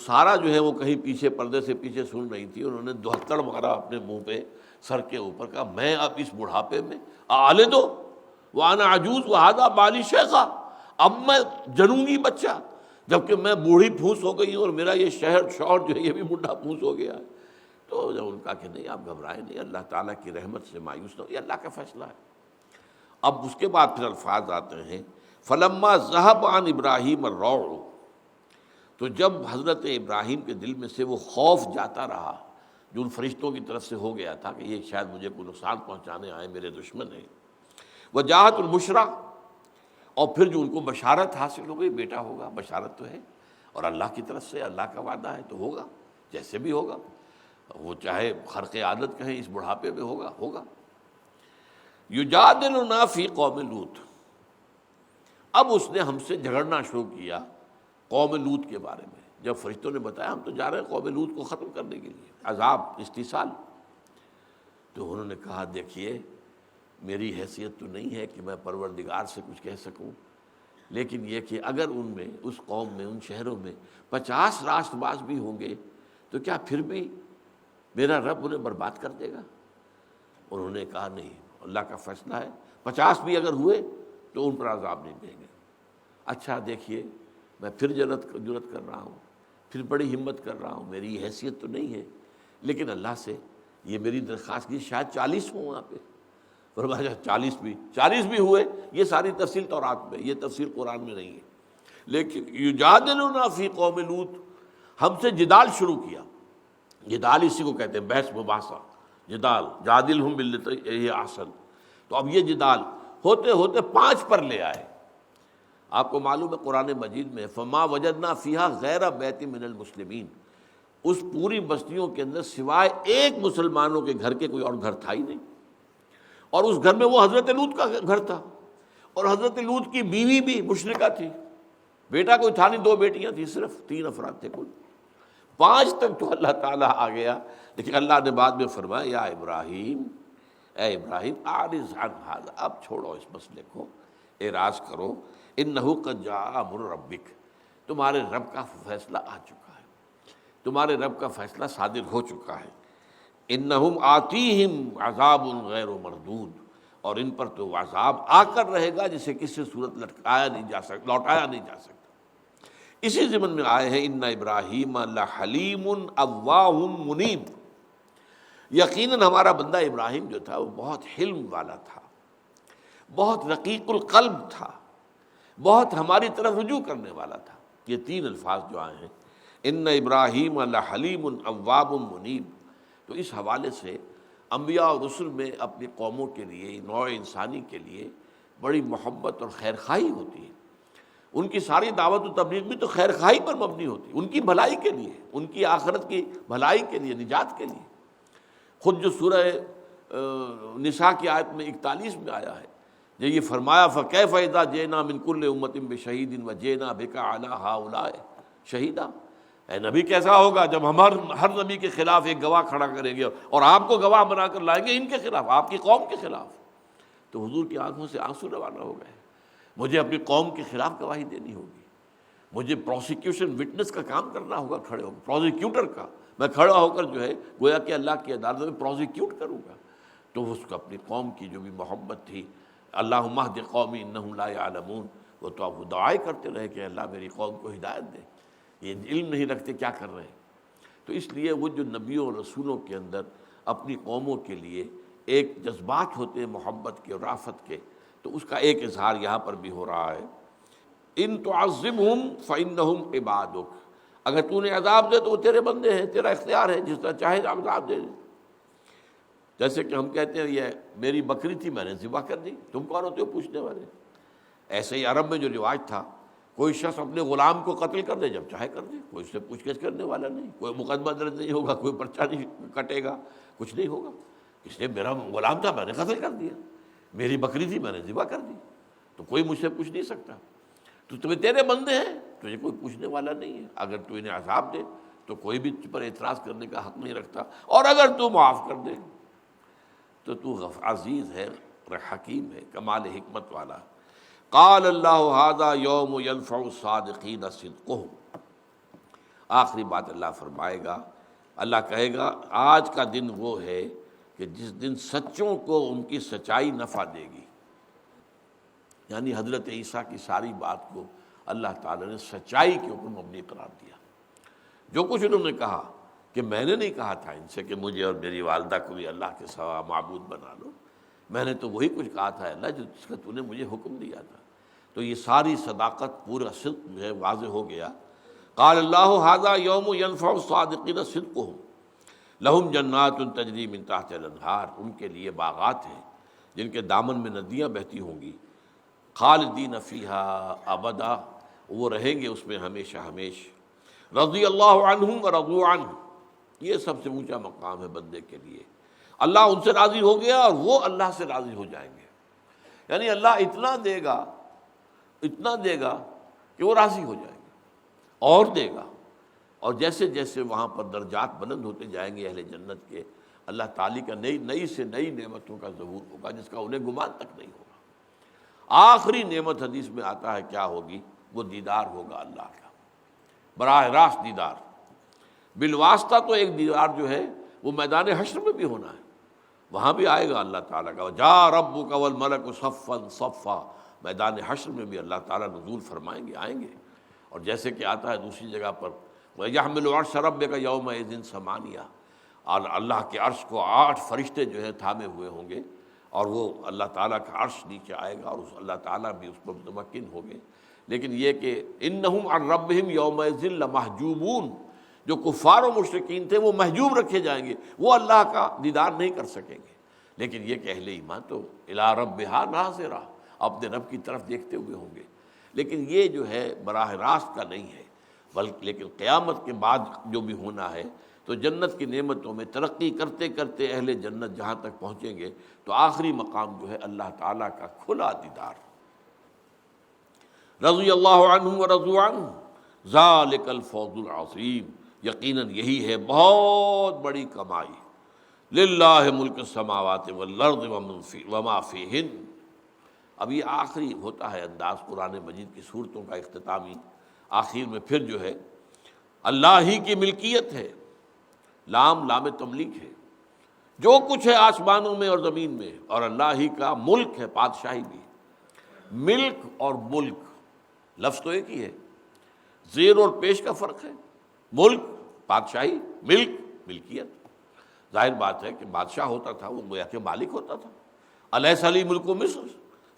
Speaker 2: سارہ جو ہے وہ کہیں پیچھے پردے سے پیچھے سن رہی تھی، انہوں نے دہتڑ مارا اپنے منہ پہ، سر کے اوپر، کہا میں اب اس بڑھاپے میں آلدو وانا عجوز وہذا بالی شیخا، اب میں جنوں گی بچہ جبکہ میں بوڑھی پھوس ہو گئی ہوں اور میرا یہ شوہر جو ہے یہ بھی بوڑھا پھوس ہو گیا ہے۔ تو جب ان کا کہ نہیں آپ گھبرائیں نہیں، اللہ تعالیٰ کی رحمت سے مایوس نہ ہو، یہ اللہ کا فیصلہ ہے۔ اب اس کے بعد پھر الفاظ آتے ہیں فلما ذهب عن ابراہیم الروع، تو جب حضرت ابراہیم کے دل میں سے وہ خوف جاتا رہا جو ان فرشتوں کی طرف سے ہو گیا تھا کہ یہ شاید مجھے کوئی نقصان پہنچانے آئے، میرے دشمن ہیں، وجاءت البشریٰ، اور پھر جو ان کو بشارت حاصل ہو گئی بیٹا ہوگا، بشارت تو ہے اور اللہ کی طرف سے، اللہ کا وعدہ ہے تو ہوگا، جیسے بھی ہوگا، وہ چاہے خرق عادت کہیں اس بڑھاپے میں ہوگا۔ یجادلنا فی قوم لوط، اب اس نے ہم سے جھگڑنا شروع کیا قوم لوط کے بارے میں۔ جب فرشتوں نے بتایا ہم تو جا رہے ہیں قوم لوط کو ختم کرنے کے لیے، عذاب، استحصال، تو انہوں نے کہا دیکھیے میری حیثیت تو نہیں ہے کہ میں پروردگار سے کچھ کہہ سکوں، لیکن یہ کہ اگر ان میں، اس قوم میں، ان شہروں میں 50 راست باز بھی ہوں گے تو کیا پھر بھی میرا رب انہیں برباد کر دے گا؟ انہوں نے کہا نہیں، اللہ کا فیصلہ ہے، 50 بھی اگر ہوئے تو ان پر عذاب نہیں دیں گے۔ اچھا دیکھیے میں پھر جرت کر رہا ہوں، پھر بڑی ہمت کر رہا ہوں، میری حیثیت تو نہیں ہے، لیکن اللہ سے یہ میری درخواست کی، شاید 40 ہوں وہاں پہ۔ فرمایا 40 بھی ہوئے، یہ ساری تفصیل تورات میں، یہ تفصیل قرآن میں نہیں ہے، لیکن یجادلنا فی قوم لوط، ہم سے جدال شروع کیا۔ جدال اسی کو کہتے ہیں، بحث مباحثہ، جدال، جادلہم باللتی ہی احسن۔ تو اب یہ جدال ہوتے ہوتے 5 پر لے آئے۔ آپ کو معلوم ہے قرآن مجید میں فما وجدنا فیہا غیر بیت من المسلمین، اس پوری بستیوں کے اندر سوائے ایک مسلمانوں کے گھر کے کوئی اور گھر تھا ہی نہیں، اور اس گھر میں وہ حضرت لوط کا گھر تھا، اور حضرت لوط کی بیوی بھی مشرکہ تھی، بیٹا کوئی تھا نہیں، 2 بیٹیاں تھیں، صرف 3 افراد تھے کل، 5 تک تو اللہ تعالیٰ آ گیا۔ لیکن اللہ نے بعد میں فرمایا یا ابراہیم، اے ابراہیم اعرض عن ھذا، اب چھوڑو اس مسئلے کو، اعراض کرو، انہ قد جاء امر ربک، تمہارے رب کا فیصلہ آ چکا ہے، تمہارے رب کا فیصلہ صادر ہو چکا ہے۔ انہم آتیہم عذاب غیر مردود، اور ان پر تو عذاب آ کر رہے گا جسے کسی صورت لوٹایا نہیں جا سکتا۔ اسی ضمن میں آئے ہیں ان ابراہیم لحلیم اواہ منیب، یقیناً ہمارا بندہ ابراہیم جو تھا وہ بہت حلم والا تھا، بہت رقیق القلب تھا، بہت ہماری طرف رجوع کرنے والا تھا۔ یہ 3 الفاظ جو آئے ہیں ان ابراہیم لحلیم اواب منیب، تو اس حوالے سے انبیاء اور رسل میں اپنی قوموں کے لیے، نوع انسانی کے لیے بڑی محبت اور خیر خواہی ہوتی ہے۔ ان کی ساری دعوت و تبلیغ بھی تو خیر خواہی پر مبنی ہوتی ہے، ان کی بھلائی کے لیے، ان کی آخرت کی بھلائی کے لیے، نجات کے لیے۔ خود جو سورہ نساء کی آیت میں 41 میں آیا ہے، جو یہ فرمایا فَكَيْفَ إِذَا جِئْنَا مِن كُلِّ أُمَّةٍ بِشَهِيدٍ وَجِئْنَا بِكَ عَلَىٰ هَٰؤُلَاءِ شَهِيدًا، اے نبی کیسا ہوگا جب ہم ہر نبی کے خلاف ایک گواہ کھڑا کریں گے اور آپ کو گواہ بنا کر لائیں گے ان کے خلاف، آپ کی قوم کے خلاف۔ تو حضور کی آنکھوں سے آنسو روانہ ہو گئے، مجھے اپنی قوم کے خلاف گواہی دینی ہوگی، مجھے پروسیکیوشن وٹنس کا کام کرنا ہوگا، کھڑے ہو پروسیکیوٹر کا، میں کھڑا ہو کر جو ہے گویا کہ اللہ کی عدالت میں پروسیکیوٹ کروں گا۔ تو اس کو اپنی قوم کی جو بھی محبت تھی، اللہم اہد قومی انہم لا یعلمون، وہ تو اب دعائیں کرتے رہے کہ اللہ میری قوم کو ہدایت دے، یہ علم نہیں رکھتے کیا کر رہے ہیں۔ تو اس لیے وہ جو نبیوں اور رسولوں کے اندر اپنی قوموں کے لیے ایک جذبات ہوتے ہیں محبت کے اور رافت کے، تو اس کا ایک اظہار یہاں پر بھی ہو رہا ہے۔ ان تعذبہم فانہم عبادک، اگر تو نے عذاب دے تو وہ تیرے بندے ہیں، تیرا اختیار ہے، جس طرح چاہے عذاب دے دے۔ جیسے کہ ہم کہتے ہیں یہ میری بکری تھی میں نے ذبح کر دی، تم کون ہوتے ہو پوچھنے والے؟ ایسے ہی عرب میں جو رواج تھا، کوئی شخص اپنے غلام کو قتل کر دے جب چاہے کر دے، کوئی اس سے پوچھ گچھ کرنے والا نہیں، کوئی مقدمہ درج نہیں ہوگا، کوئی پرچہ نہیں کٹے گا، کچھ نہیں ہوگا، اس لیے میرا غلام تھا میں نے قتل کر دیا، میری بکری تھی میں نے ذبح کر دی، تو کوئی مجھ سے پوچھ نہیں سکتا۔ تو تمہیں تیرے بندے ہیں، تجھے کوئی پوچھنے والا نہیں ہے، اگر تو انہیں عذاب دے تو کوئی بھی تجھ پر اعتراض کرنے کا حق نہیں رکھتا، اور اگر تو معاف کر دے تو عزیز ہے، حکیم ہے، کمال حکمت والا۔ قال اللہ ھذا یوم ینفع الصادقین صدقہم، آخری بات اللہ فرمائے گا، اللہ کہے گا آج کا دن وہ ہے کہ جس دن سچوں کو ان کی سچائی نفع دے گی، یعنی حضرت عیسیٰ کی ساری بات کو اللہ تعالیٰ نے سچائی کے اوپر مبنی قرار دیا۔ جو کچھ انہوں نے کہا کہ میں نے نہیں کہا تھا ان سے کہ مجھے اور میری والدہ کو بھی اللہ کے سوا معبود بنا لو، میں نے تو وہی کچھ کہا تھا اللہ جس کا تو نے مجھے حکم دیا تھا، تو یہ ساری صداقت پورا صدق جو ہے واضح ہو گیا۔ قال اللہ ھذا یوم ینفع الصادقین صدقہم لہم جنات تجری من تحتہا الانہار، ان کے لیے باغات ہیں جن کے دامن میں ندیاں بہتی ہوں گی، خالدین فیہا ابدا، وہ رہیں گے اس میں ہمیشہ ہمیش، رضی اللہ عنہم ورضوا عنہ، یہ سب سے اونچا مقام ہے بندے کے لیے، اللہ ان سے راضی ہو گیا اور وہ اللہ سے راضی ہو جائیں گے، یعنی اللہ اتنا دے گا کہ وہ راضی ہو جائیں گے اور دے گا، اور جیسے جیسے وہاں پر درجات بلند ہوتے جائیں گے اہل جنت کے، اللہ تعالیٰ کا نئی سے نئی نعمتوں کا ظہور ہوگا جس کا انہیں گمان تک نہیں ہوگا۔ آخری نعمت حدیث میں آتا ہے کیا ہوگی؟ وہ دیدار ہوگا اللہ کا، براہ راست دیدار، بالواسطہ تو ایک دیدار جو ہے وہ میدان حشر میں بھی ہونا ہے، وہاں بھی آئے گا اللہ تعالیٰ کا، وَجَاءَ رَبُّكَ وَالْمَلَكُ صَفًّا صَفًّا، میدان حشر میں بھی اللہ تعالیٰ نزول فرمائیں گے، آئیں گے، اور جیسے کہ آتا ہے دوسری جگہ پر وَيَحْمِلُ عَرْشَ رَبِّكَ يَوْمَئِذٍ ثَمَانِيَةٌ، اور اللہ کے عرش کو 8 فرشتے جو ہے تھامے ہوئے ہوں گے، اور وہ اللہ تعالیٰ کا عرش نیچے آئے گا اور اللہ تعالیٰ بھی اس پر متمکن ہوں گے، لیکن یہ کہ اِنَّهُمْ عَنْ رَبِّهِمْ يَوْمَئِذٍ لَمَحْجُوبُونَ، جو کفار و مشرکین تھے وہ محجوب رکھے جائیں گے، وہ اللہ کا دیدار نہیں کر سکیں گے، لیکن یہ کہ اہل ایمان تو الی ربہا ناظرہ، اپنے رب کی طرف دیکھتے ہوئے ہوں گے، لیکن یہ جو ہے براہ راست کا نہیں ہے، بلکہ لیکن قیامت کے بعد جو بھی ہونا ہے تو جنت کی نعمتوں میں ترقی کرتے کرتے اہل جنت جہاں تک پہنچیں گے تو آخری مقام جو ہے اللہ تعالیٰ کا کھلا دیدار، رضی اللہ عنہ ورضوا عنہ ذالک الفوز العظیم، یقیناً یہی ہے بہت بڑی کمائی، للہ ملک السماوات والارض وما فیہن۔ اب یہ آخری ہوتا ہے انداز قرآن مجید کی صورتوں کا اختتامی، آخر میں پھر جو ہے اللہ ہی کی ملکیت ہے، لام تملیک ہے، جو کچھ ہے آسمانوں میں اور زمین میں، اور اللہ ہی کا ملک ہے، بادشاہی بھی، ملک اور ملک لفظ تو ایک ہی ہے، زیر اور پیش کا فرق ہے، ملک بادشاہی، ملک ملکیت، ظاہر بات ہے کہ بادشاہ ہوتا تھا وہ گویا کہ مالک ہوتا تھا، الیس لی ملک مصر،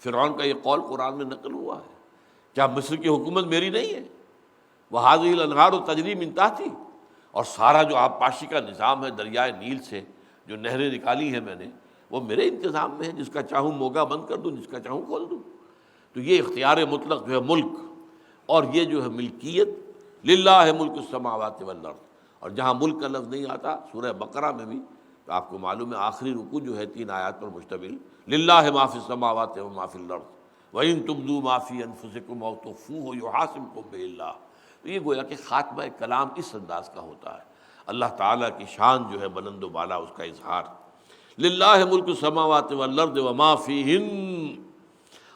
Speaker 2: فرعون کا یہ قول قرآن میں نقل ہوا ہے، کیا مصر کی حکومت میری نہیں ہے؟ وَهَذِهِ الْأَنْهَارُ تَجْرِي مِن تَحْتِي، اور سارا جو آبپاشی کا نظام ہے دریائے نیل سے جو نہریں نکالی ہیں میں نے، وہ میرے انتظام میں ہے، جس کا چاہوں موگا بند کر دوں، جس کا چاہوں کھول دوں، تو یہ اختیار مطلق جو ہے ملک، اور یہ جو ہے ملکیت، للہ ملک السماوات والارض، اور جہاں ملک کا لفظ نہیں آتا سورہ بقرہ میں بھی تو آپ کو معلوم ہے آخری رکوع جو ہے 3 آیات پر مشتمل، للہ ما فی السماوات وما فی الارض وَإِن تُبْدُوا مَا فِي أَنفُسِكُمْ أَوْ تُخْفُوهُ يُحَاسِبْكُم بِهِ اللَّهُ، تو یہ گویا کہ خاتمہ کلام اس انداز کا ہوتا ہے، اللہ تعالیٰ کی شان جو ہے بلند و بالا، اس کا اظہار، للہ ملک السماوات والارض وما فیہن،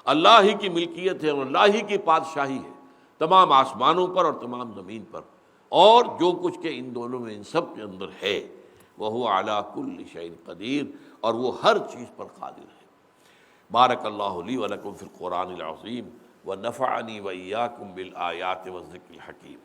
Speaker 2: اللہ ہی کی ملکیت ہے اور اللہ ہی کی بادشاہی ہے تمام آسمانوں پر اور تمام زمین پر، اور جو کچھ کہ ان دونوں میں ان سب کے اندر ہے، وَهُوَ عَلَىٰ كُلِّ شَيْءٍ قَدِيرٌ، اور وہ ہر چیز پر قادر ہے۔ بارک اللہ لی ولکم فی القرآن العظیم ونفعنی وإیاکم بالآیات والذکر الحکیم۔